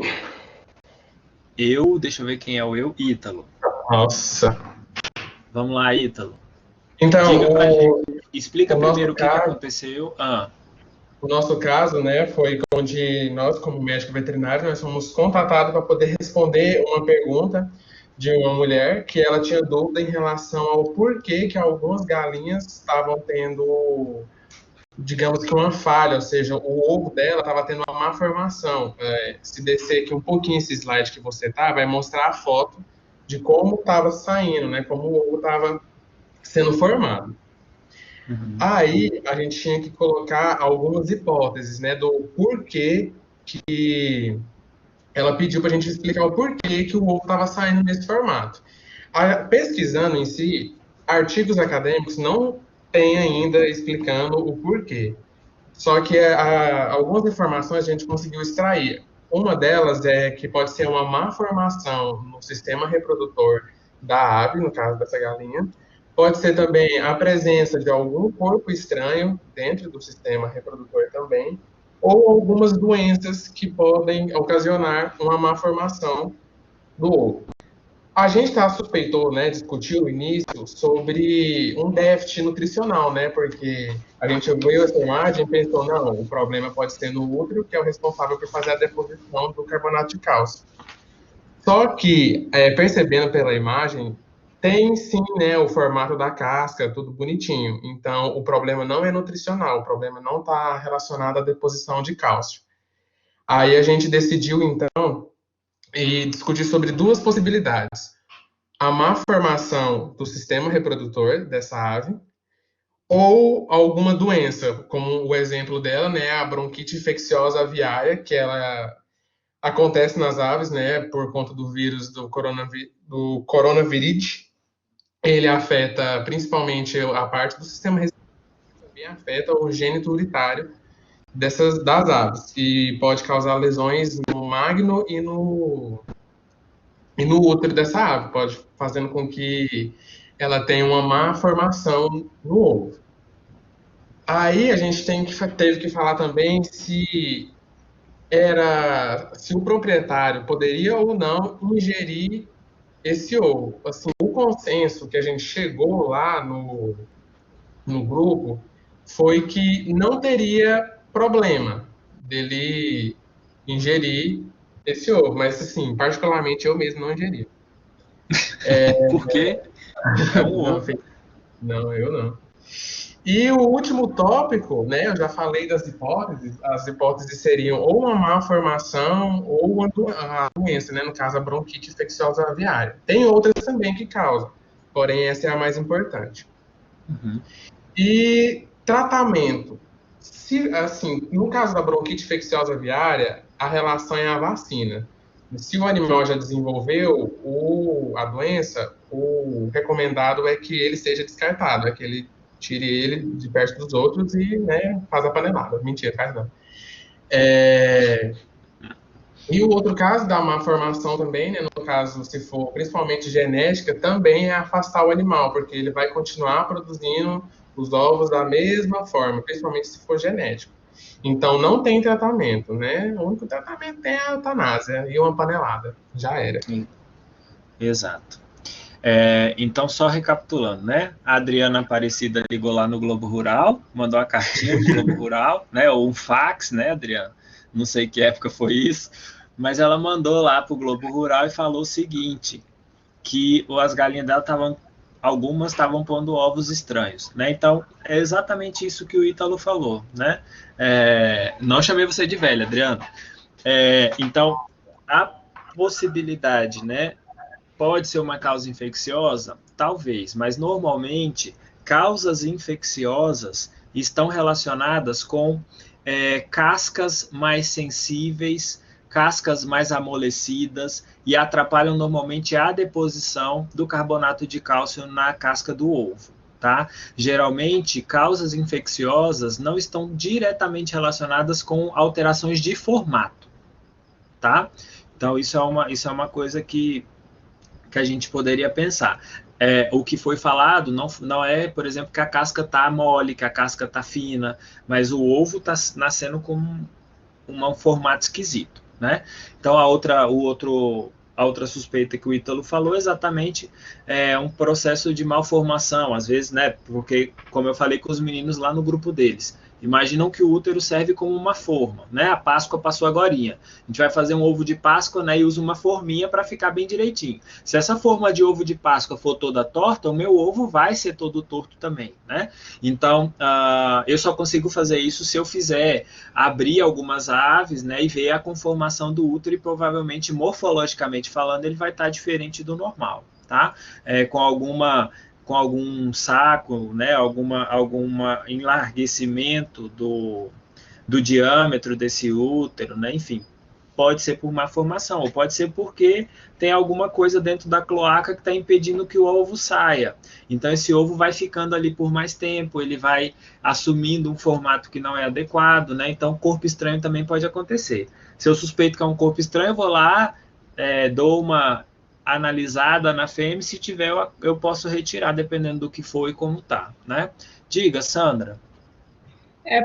Speaker 1: Deixa eu ver quem é o eu. Ítalo.
Speaker 9: Nossa.
Speaker 1: Vamos lá, Ítalo.
Speaker 9: Então,
Speaker 1: diga pra gente. Explica primeiro o que
Speaker 9: caso,
Speaker 1: aconteceu.
Speaker 9: O nosso caso, né, foi onde nós, como médico veterinário, nós fomos contratados para poder responder uma pergunta de uma mulher que ela tinha dúvida em relação ao porquê que algumas galinhas estavam tendo, digamos que uma falha, ou seja, o ovo dela estava tendo uma má formação. Se descer aqui um pouquinho esse slide que você tá, vai mostrar a foto de como estava saindo, né, como o ovo estava sendo formado.
Speaker 1: Uhum.
Speaker 9: Aí a gente tinha que colocar algumas hipóteses, né, do porquê que ela pediu para a gente explicar o porquê que o ovo estava saindo nesse formato. Pesquisando em si, artigos acadêmicos não tem ainda explicando o porquê. Só que algumas informações a gente conseguiu extrair. Uma delas é que pode ser uma má formação no sistema reprodutor da ave, no caso dessa galinha. Pode ser também a presença de algum corpo estranho dentro do sistema reprodutor também, ou algumas doenças que podem ocasionar uma má formação do ovo. A gente suspeitou, né, discutiu no início sobre um déficit nutricional, né, porque a gente viu essa imagem e pensou, não, o problema pode ser no útero, que é o responsável por fazer a deposição do carbonato de cálcio. Só que, percebendo pela imagem, tem sim, né, o formato da casca, tudo bonitinho. Então, o problema não é nutricional, o problema não está relacionado à deposição de cálcio. Aí a gente decidiu, então, discutir sobre duas possibilidades. A má formação do sistema reprodutor dessa ave, ou alguma doença, como o exemplo dela, né, a bronquite infecciosa aviária, que ela acontece nas aves, né, por conta do vírus do coronavírus. Ele afeta principalmente a parte do sistema respiratório, também afeta o gênito uritário das aves, e pode causar lesões no magno e no útero dessa ave, pode fazendo com que ela tenha uma má formação no ovo. Aí a gente teve que falar também se o proprietário poderia ou não ingerir esse ovo. Assim, o consenso que a gente chegou lá no grupo foi que não teria problema dele ingerir esse ovo, mas assim, particularmente eu mesmo não ingeria.
Speaker 1: Por quê? É um ovo.
Speaker 9: Não, eu não. E o último tópico, né, eu já falei das hipóteses, as hipóteses seriam ou uma má formação ou uma doença, né, no caso a bronquite infecciosa aviária. Tem outras também que causam, porém essa é a mais importante.
Speaker 1: Uhum.
Speaker 9: E tratamento. No caso da bronquite infecciosa aviária, a relação é a vacina. Se o animal já desenvolveu a doença, o recomendado é que ele seja descartado, é que ele tire ele de perto dos outros e, né, faz a panelada. Mentira, faz não. E o outro caso da má formação também, né, no caso, se for principalmente genética, também é afastar o animal, porque ele vai continuar produzindo os ovos da mesma forma, principalmente se for genético. Então, não tem tratamento, né? O único tratamento é a eutanásia e uma panelada. Já era.
Speaker 1: Sim. Exato. Então, só recapitulando, né? A Adriana Aparecida ligou lá no Globo Rural, mandou uma cartinha do Globo Rural, né? Ou um fax, né, Adriana? Não sei que época foi isso, mas ela mandou lá para o Globo Rural e falou o seguinte, que as galinhas dela algumas estavam pondo ovos estranhos, né? Então, é exatamente isso que o Ítalo falou, né? Não chamei você de velha, Adriana. Então, a possibilidade, né? Pode ser uma causa infecciosa? Talvez, mas normalmente causas infecciosas estão relacionadas com cascas mais sensíveis, cascas mais amolecidas e atrapalham normalmente a deposição do carbonato de cálcio na casca do ovo, tá? Geralmente, causas infecciosas não estão diretamente relacionadas com alterações de formato, tá? Então, isso é uma coisa que a gente poderia pensar. O que foi falado não é, por exemplo, que a casca está mole, que a casca está fina, mas o ovo está nascendo com um formato esquisito, né? Então, a outra suspeita que o Ítalo falou exatamente é um processo de malformação, às vezes, né? Porque, como eu falei com os meninos lá no grupo deles, imaginam que o útero serve como uma forma, né? A Páscoa passou agorinha. A gente vai fazer um ovo de Páscoa, né? E usa uma forminha para ficar bem direitinho. Se essa forma de ovo de Páscoa for toda torta, o meu ovo vai ser todo torto também, né? Então, eu só consigo fazer isso se eu fizer abrir algumas aves, né? E ver a conformação do útero e provavelmente, morfologicamente falando, ele vai estar diferente do normal, tá? Com algum saco, né, alguma enlarguecimento do diâmetro desse útero, né, enfim, pode ser por malformação, ou pode ser porque tem alguma coisa dentro da cloaca que está impedindo que o ovo saia. Então, esse ovo vai ficando ali por mais tempo, ele vai assumindo um formato que não é adequado, né, então corpo estranho também pode acontecer. Se eu suspeito que é um corpo estranho, eu vou lá, dou uma analisada na fêmea, se tiver eu posso retirar, dependendo do que for e como tá, né? Diga, Sandra.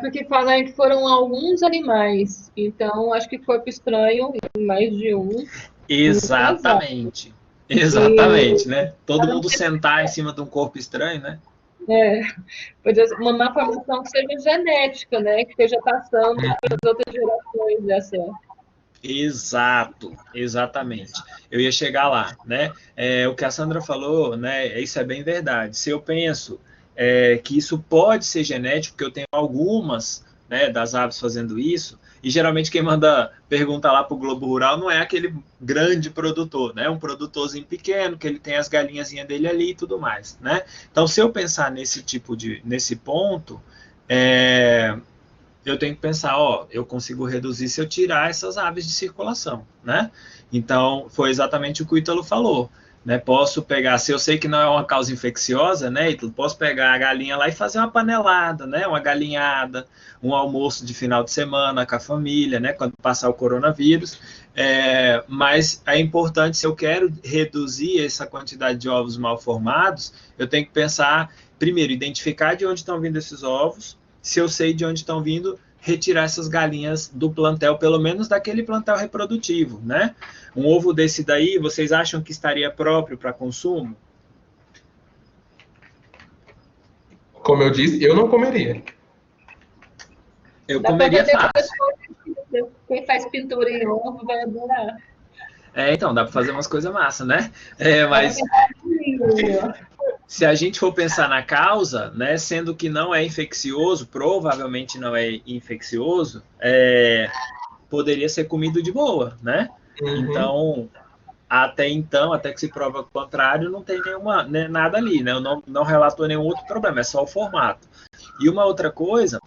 Speaker 2: Porque falaram que foram alguns animais, então acho que corpo estranho, mais de um.
Speaker 1: Exatamente. Exatamente, né? Todo mundo sentar em cima de um corpo estranho, né?
Speaker 2: Pode ser uma malformação que seja genética, né? Que esteja passando para as outras gerações dessa.
Speaker 1: Exato, exatamente. Eu ia chegar lá, né? O que a Sandra falou, né? Isso é bem verdade. Se eu penso que isso pode ser genético, porque eu tenho algumas, né, das aves fazendo isso, e geralmente quem manda pergunta lá para o Globo Rural não é aquele grande produtor, né? Um produtorzinho pequeno, que ele tem as galinhazinhas dele ali e tudo mais, né? Então, se eu pensar nesse ponto, eu tenho que pensar, eu consigo reduzir se eu tirar essas aves de circulação, né? Então, foi exatamente o que o Ítalo falou, né? Posso pegar, se eu sei que não é uma causa infecciosa, né, Ítalo, posso pegar a galinha lá e fazer uma panelada, né? Uma galinhada, um almoço de final de semana com a família, né? Quando passar o coronavírus. Mas é importante, se eu quero reduzir essa quantidade de ovos mal formados, eu tenho que pensar, primeiro, identificar de onde estão vindo esses ovos. Se eu sei de onde estão vindo, retirar essas galinhas do plantel, pelo menos daquele plantel reprodutivo, né? Um ovo desse daí, vocês acham que estaria próprio para consumo?
Speaker 9: Como eu disse, eu não comeria.
Speaker 1: Eu comeria fácil.
Speaker 2: Quem faz pintura em ovo vai adorar.
Speaker 1: Então, dá para fazer umas coisas massas, né? Mas se a gente for pensar na causa, né, sendo que não é infeccioso, provavelmente não é infeccioso, poderia ser comido de boa, né? Uhum. Então, até que se prova o contrário, não tem nada ali, né? Não relatou nenhum outro problema, é só o formato. E uma outra coisa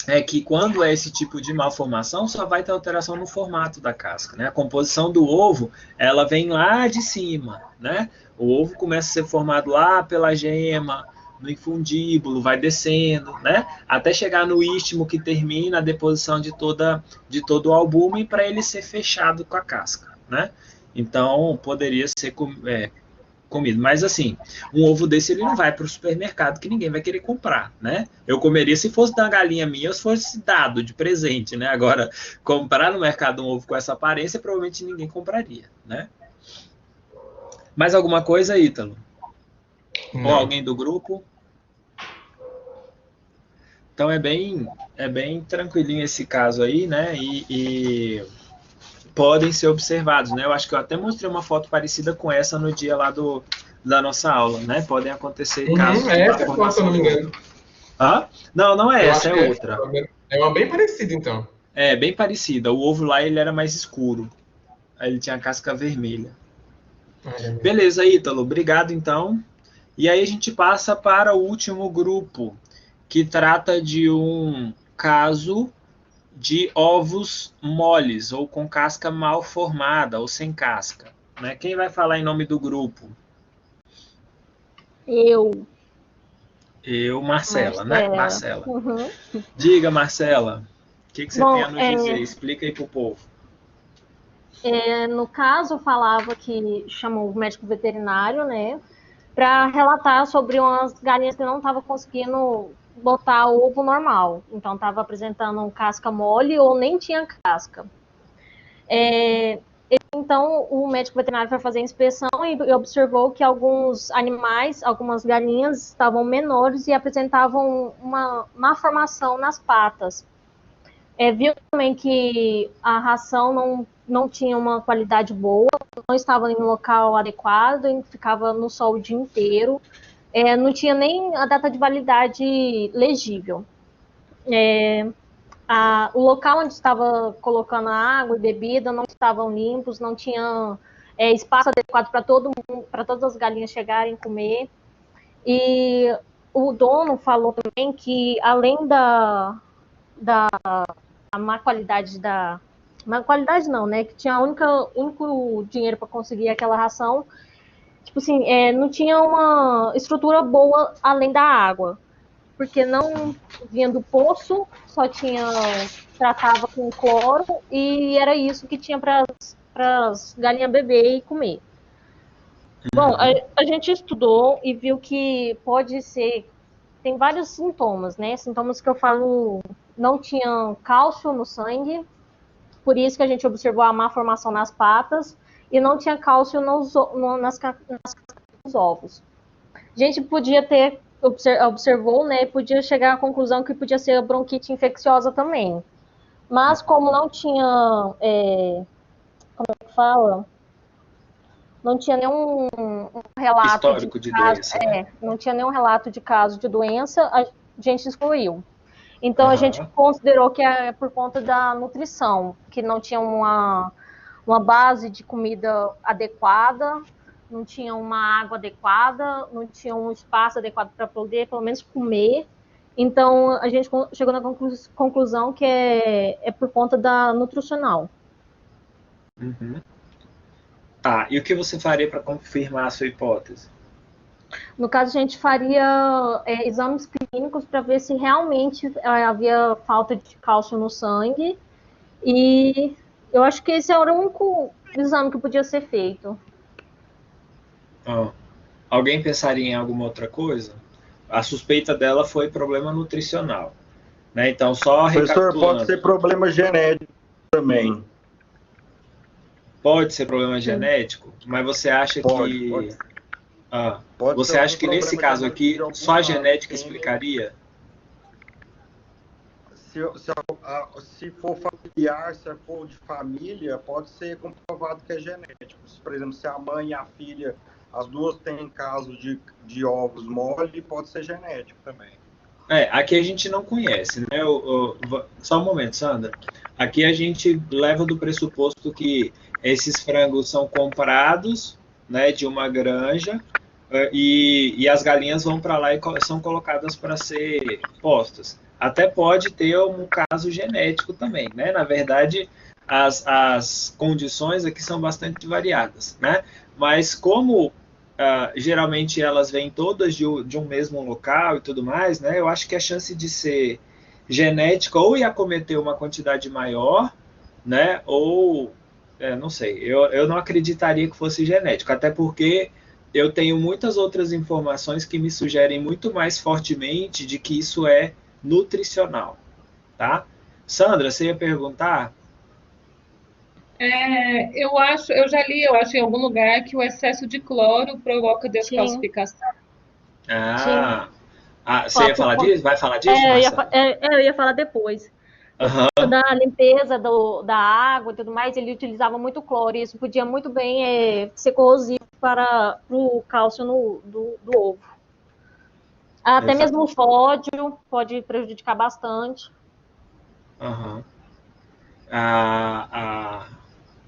Speaker 1: é que quando é esse tipo de malformação, só vai ter alteração no formato da casca, né? A composição do ovo, ela vem lá de cima, né? O ovo começa a ser formado lá pela gema, no infundíbulo, vai descendo, né? Até chegar no istmo, que termina a deposição de todo o albume para ele ser fechado com a casca, né? Então, poderia ser comido. Mas, assim, um ovo desse ele não vai para o supermercado, que ninguém vai querer comprar, né? Eu comeria se fosse da galinha minha, ou se fosse dado de presente, né? Agora, comprar no mercado um ovo com essa aparência, provavelmente ninguém compraria, né? Mais alguma coisa, Ítalo? Não. Ou alguém do grupo? Então, é bem tranquilinho esse caso aí, né? E podem ser observados, né? Eu acho que eu até mostrei uma foto parecida com essa no dia lá da nossa aula, né? Podem acontecer casos de
Speaker 9: essa foto, se eu não me engano.
Speaker 1: Não é essa, é outra.
Speaker 9: É uma bem parecida, então.
Speaker 1: É, bem parecida. O ovo lá, ele era mais escuro. Aí ele tinha a casca vermelha. Beleza, Ítalo. Obrigado, então. E aí a gente passa para o último grupo, que trata de um caso de ovos moles, ou com casca mal formada, ou sem casca, né? Quem vai falar em nome do grupo?
Speaker 4: Eu.
Speaker 1: Marcela, né? Marcela.
Speaker 2: Uhum.
Speaker 1: Diga, Marcela, o que você
Speaker 10: Bom,
Speaker 1: tem a nos dizer? Explica aí para o povo.
Speaker 10: No caso, falava que chamou o médico veterinário, né, para relatar sobre umas galinhas que não estavam conseguindo botar ovo normal. Então, estava apresentando casca mole ou nem tinha casca. Então, o médico veterinário foi fazer a inspeção e observou que alguns animais, algumas galinhas, estavam menores e apresentavam uma má formação nas patas. Viu também que a ração não tinha uma qualidade boa, não estava em um local adequado, ficava no sol o dia inteiro, não tinha nem a data de validade legível. O local onde estava colocando a água e bebida não estavam limpos, não tinha espaço adequado para todo mundo, para todas as galinhas chegarem a comer. E o dono falou também que além da má qualidade má qualidade não, né? Que tinha único dinheiro para conseguir aquela ração. Tipo assim, não tinha uma estrutura boa além da água. Porque não vinha do poço, tratava com cloro e era isso que tinha para as galinhas beber e comer. Bom, a gente estudou e viu que pode ser, tem vários sintomas, né? Sintomas que eu falo, não tinha cálcio no sangue, por isso que a gente observou a má formação nas patas e não tinha cálcio nas dos ovos. A gente podia ter observou, né, podia chegar à conclusão que podia ser a bronquite infecciosa também. Mas como não tinha, como é que fala? Não tinha nenhum relato
Speaker 1: histórico de doença, né?
Speaker 10: Não tinha nenhum relato de caso de doença, a gente excluiu. Então a gente considerou que é por conta da nutrição, que não tinha uma base de comida adequada, não tinha uma água adequada, não tinha um espaço adequado para poder, pelo menos, comer. Então, a gente chegou na conclusão que é por conta da nutricional.
Speaker 1: Uhum. Tá, e o que você faria para confirmar a sua hipótese?
Speaker 10: No caso, a gente faria exames clínicos para ver se realmente havia falta de cálcio no sangue. E eu acho que esse era o único exame que podia ser feito.
Speaker 1: Alguém pensaria em alguma outra coisa? A suspeita dela foi problema nutricional, né? Então, só recapitulando.
Speaker 11: Professor, pode ser problema genético também.
Speaker 1: Pode ser problema genético, mas você acha que... você acha que nesse caso aqui, só a genética explicaria?
Speaker 11: Se for familiar, se for de família, pode ser comprovado que é genético. Por exemplo, se a mãe e a filha, as duas têm caso de ovos mole, pode ser genético também.
Speaker 1: Aqui a gente não conhece, né? Só um momento, Sandra. Aqui a gente leva do pressuposto que esses frangos são comprados, né, de uma granja, e as galinhas vão para lá e são colocadas para ser postas. Até pode ter um caso genético também, né? Na verdade, as condições aqui são bastante variadas, né? Mas como geralmente elas vêm todas de um mesmo local e tudo mais, né? Eu acho que a chance de ser genética ou ia acometer uma quantidade maior, né? Ou, não sei, eu não acreditaria que fosse genético, até porque eu tenho muitas outras informações que me sugerem muito mais fortemente de que isso é nutricional, tá? Sandra, você ia perguntar?
Speaker 2: Eu já li, em algum lugar que o excesso de cloro provoca descalcificação.
Speaker 1: Você ia falar disso? Vai falar disso,
Speaker 10: eu ia falar depois. Da limpeza da água e tudo mais, ele utilizava muito cloro, e isso podia muito bem ser corrosivo para o cálcio do ovo. Até mesmo o sódio pode prejudicar bastante.
Speaker 1: O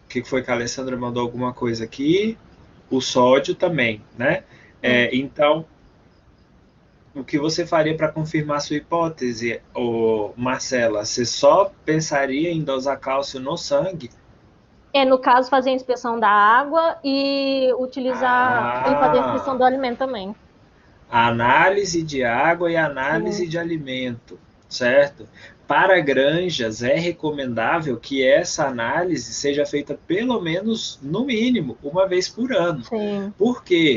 Speaker 1: que foi que a Alessandra mandou alguma coisa aqui? O sódio também, né? Então, o que você faria para confirmar sua hipótese, Marcela? Você só pensaria em dosar cálcio no sangue?
Speaker 10: No caso, fazer a inspeção da água e utilizar e fazer a inspeção do alimento também.
Speaker 1: A análise de água e a análise de alimento, certo? Para granjas, é recomendável que essa análise seja feita pelo menos, no mínimo, uma vez por ano.
Speaker 10: Sim.
Speaker 1: Por quê?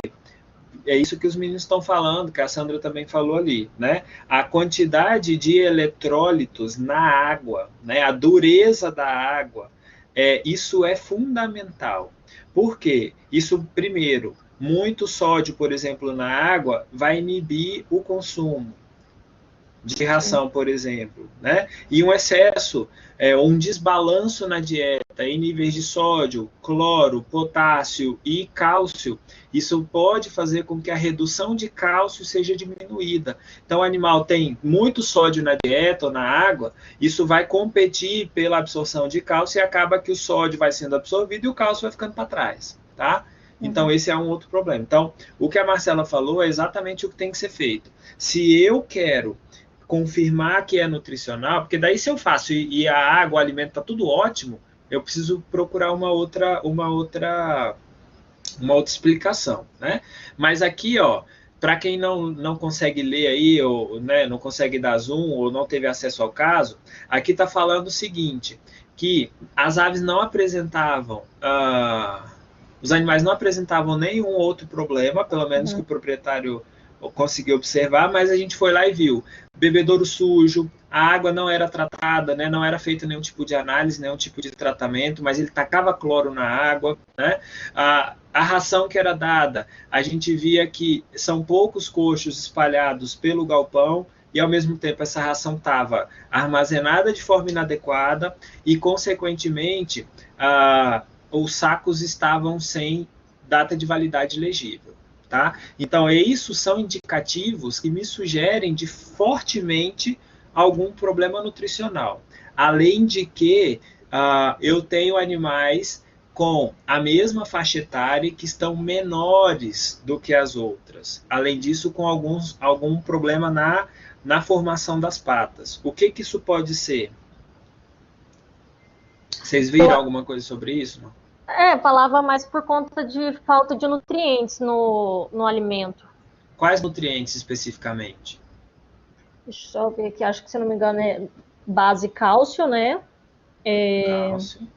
Speaker 1: É isso que os meninos estão falando, que a Sandra também falou ali, né? A quantidade de eletrólitos na água, né? A dureza da água, isso é fundamental. Por quê? Isso, primeiro, muito sódio, por exemplo, na água, vai inibir o consumo de ração, por exemplo, né? E um excesso, um desbalanço na dieta em níveis de sódio, cloro, potássio e cálcio, isso pode fazer com que a redução de cálcio seja diminuída. Então, o animal tem muito sódio na dieta ou na água, isso vai competir pela absorção de cálcio e acaba que o sódio vai sendo absorvido e o cálcio vai ficando para trás, tá? Então, esse é um outro problema. Então, o que a Marcela falou é exatamente o que tem que ser feito. Se eu quero confirmar que é nutricional, porque daí se eu faço e a água, o alimento está tudo ótimo, eu preciso procurar uma outra explicação, né? Mas aqui, ó, para quem não consegue ler aí, ou né, não consegue dar zoom, ou não teve acesso ao caso, aqui está falando o seguinte, que as aves não apresentavam, os animais não apresentavam nenhum outro problema, pelo menos que o proprietário conseguiu observar, mas a gente foi lá e viu bebedouro sujo, a água não era tratada, né, não era feito nenhum tipo de análise, nenhum tipo de tratamento, mas ele tacava cloro na água, né, a ração que era dada, a gente via que são poucos coxos espalhados pelo galpão e, ao mesmo tempo, essa ração estava armazenada de forma inadequada e, consequentemente, os sacos estavam sem data de validade legível. Tá? Então, isso são indicativos que me sugerem de fortemente algum problema nutricional. Além de que eu tenho animais com a mesma faixa etária que estão menores do que as outras. Além disso, com algum problema na formação das patas. O que isso pode ser? Vocês viram alguma coisa sobre isso? Não?
Speaker 10: Falava mais por conta de falta de nutrientes no alimento.
Speaker 1: Quais nutrientes especificamente?
Speaker 10: Deixa eu ver aqui, acho que, se não me engano, é base cálcio, né?
Speaker 1: Cálcio.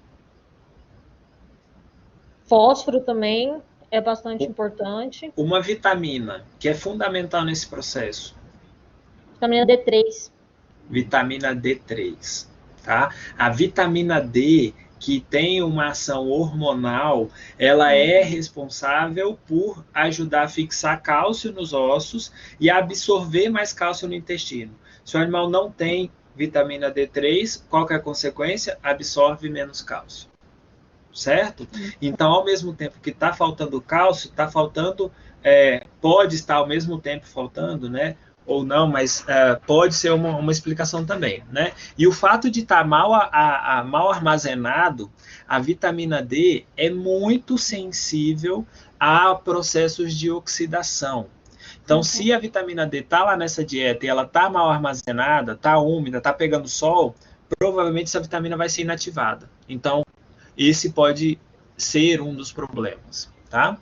Speaker 10: Fósforo também é bastante importante.
Speaker 1: Uma vitamina que é fundamental nesse processo.
Speaker 10: Vitamina D3.
Speaker 1: Vitamina D3, tá? A vitamina D, que tem uma ação hormonal, ela é responsável por ajudar a fixar cálcio nos ossos e absorver mais cálcio no intestino. Se o animal não tem vitamina D3, qual que é a consequência? Absorve menos cálcio. Certo? Então, ao mesmo tempo que está faltando cálcio, está faltando, pode estar ao mesmo tempo faltando, né? Ou não, mas pode ser uma explicação também, né? E o fato de estar mal armazenado, a vitamina D é muito sensível a processos de oxidação. Então, se a vitamina D está lá nessa dieta e ela está mal armazenada, está úmida, está pegando sol, provavelmente essa vitamina vai ser inativada. Então, esse pode ser um dos problemas, tá?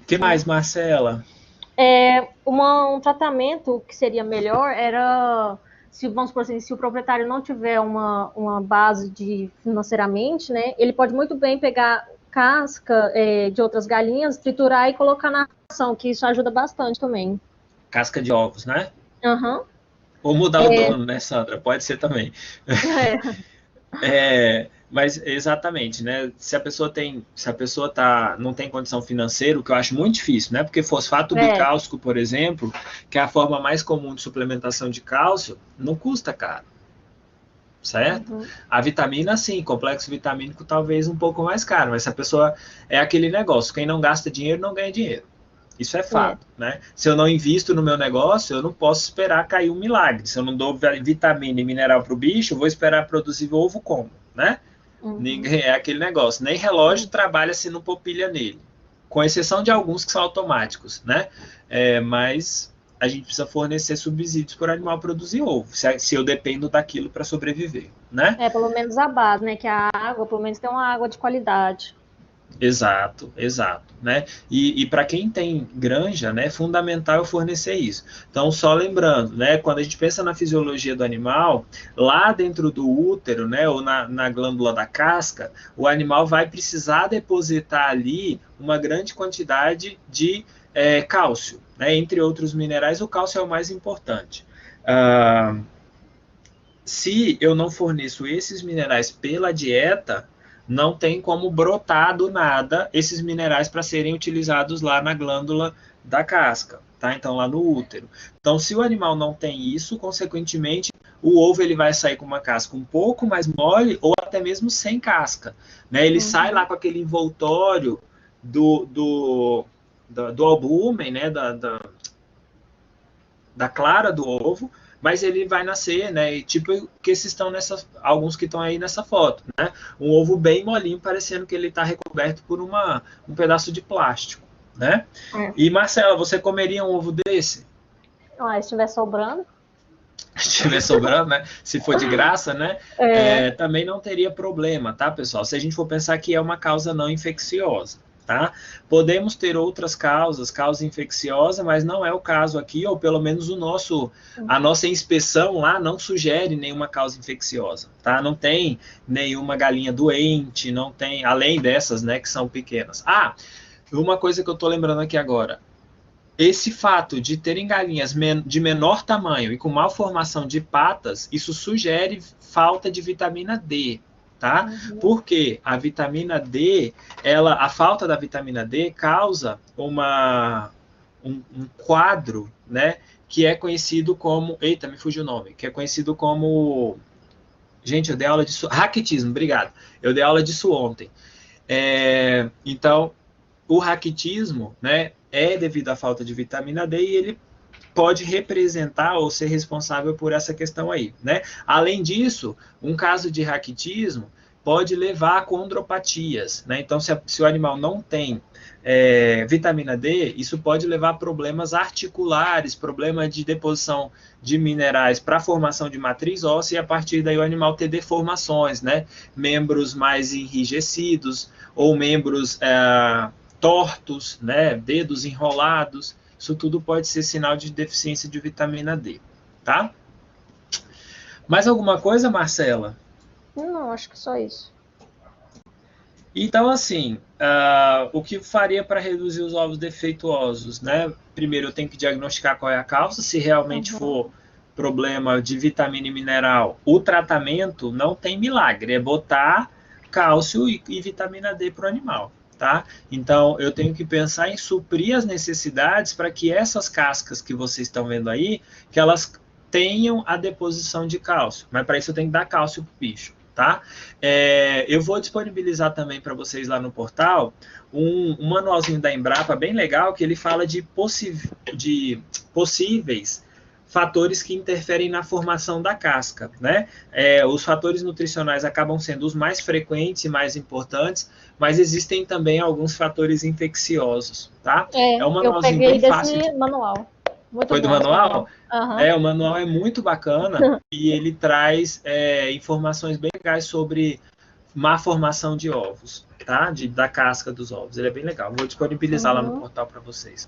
Speaker 1: O que mais, Marcela?
Speaker 10: Um tratamento que seria melhor era, vamos supor assim, se o proprietário não tiver uma base financeiramente, né, ele pode muito bem pegar casca de outras galinhas, triturar e colocar na ração, que isso ajuda bastante também.
Speaker 1: Casca de ovos, né?
Speaker 10: Uhum.
Speaker 1: Ou mudar o dono, né, Sandra? Pode ser também. Mas exatamente, né? Se a pessoa não tem condição financeira, o que eu acho muito difícil, né? Porque fosfato bicálcico, por exemplo, que é a forma mais comum de suplementação de cálcio, não custa caro. Certo? A vitamina, sim, complexo vitamínico talvez um pouco mais caro, mas se a pessoa é aquele negócio, quem não gasta dinheiro não ganha dinheiro. Isso é fato, né? Se eu não invisto no meu negócio, eu não posso esperar cair um milagre. Se eu não dou vitamina e mineral para o bicho, eu vou esperar produzir ovo como, né? Ninguém é aquele negócio. Nem relógio trabalha se não pôr pilha nele. Com exceção de alguns que são automáticos, né? Mas a gente precisa fornecer subsídios para o animal produzir ovo, se eu dependo daquilo para sobreviver, né?
Speaker 10: Pelo menos a base, né? Que a água, pelo menos tem uma água de qualidade.
Speaker 1: Exato, exato, né? E para quem tem granja, né, é fundamental eu fornecer isso. Então, só lembrando, né, quando a gente pensa na fisiologia do animal, lá dentro do útero, né, ou na glândula da casca, o animal vai precisar depositar ali uma grande quantidade de cálcio, né? Entre outros minerais, o cálcio é o mais importante. Se eu não forneço esses minerais pela dieta, não tem como brotar do nada esses minerais para serem utilizados lá na glândula da casca, tá? Então, lá no útero. Então, se o animal não tem isso, consequentemente, o ovo ele vai sair com uma casca um pouco mais mole ou até mesmo sem casca, né? Ele sai lá com aquele envoltório do albúmen, né? Da clara do ovo, mas ele vai nascer, né? Tipo que esses estão alguns que estão aí nessa foto, né? Um ovo bem molinho, parecendo que ele está recoberto por um pedaço de plástico, né? E Marcela, você comeria um ovo desse?
Speaker 10: Ah, se estiver sobrando.
Speaker 1: Se estiver sobrando, né? Se for de graça, né? Também não teria problema, tá, pessoal? Se a gente for pensar que é uma causa não infecciosa. Tá? Podemos ter outras causas, causa infecciosa, mas não é o caso aqui, ou pelo menos a nossa inspeção lá não sugere nenhuma causa infecciosa, tá? Não tem nenhuma galinha doente, não tem, além dessas, né, que são pequenas. Uma coisa que eu tô lembrando aqui agora, esse fato de terem galinhas de menor tamanho e com malformação de patas, isso sugere falta de vitamina D. Tá? Porque a vitamina D, a falta da vitamina D causa um quadro, né, que é conhecido como, eita, me fugiu o nome, que é conhecido como, gente, eu dei aula disso, raquitismo, obrigado, eu dei aula disso ontem. Então, o raquitismo, né, é devido à falta de vitamina D e ele pode representar ou ser responsável por essa questão aí, né? Além disso, um caso de raquitismo pode levar a condropatias, né? Então, se o animal não tem vitamina D, isso pode levar a problemas articulares, problema de deposição de minerais para a formação de matriz óssea e a partir daí o animal ter deformações, né? Membros mais enrijecidos ou membros tortos, né? Dedos enrolados. Isso tudo pode ser sinal de deficiência de vitamina D, tá? Mais alguma coisa, Marcela?
Speaker 10: Não, acho que só isso.
Speaker 1: Então, assim, o que faria para reduzir os ovos defeituosos, né? Primeiro, eu tenho que diagnosticar qual é a causa, se realmente for problema de vitamina e mineral. O tratamento não tem milagre, é botar cálcio e vitamina D para o animal. Tá? Então, eu tenho que pensar em suprir as necessidades para que essas cascas que vocês estão vendo aí, que elas tenham a deposição de cálcio. Mas para isso eu tenho que dar cálcio para o bicho, tá? Eu vou disponibilizar também para vocês lá no portal um manualzinho da Embrapa bem legal, que ele fala de possíveis fatores que interferem na formação da casca, né? Os fatores nutricionais acabam sendo os mais frequentes e mais importantes, mas existem também alguns fatores infecciosos, tá?
Speaker 10: Um manualzinho bem fácil. Eu peguei desse manual. Muito
Speaker 1: Foi do manual? O manual é muito bacana e ele traz informações bem legais sobre má formação de ovos, tá? Da casca dos ovos. Ele é bem legal. Vou disponibilizar lá no portal para vocês.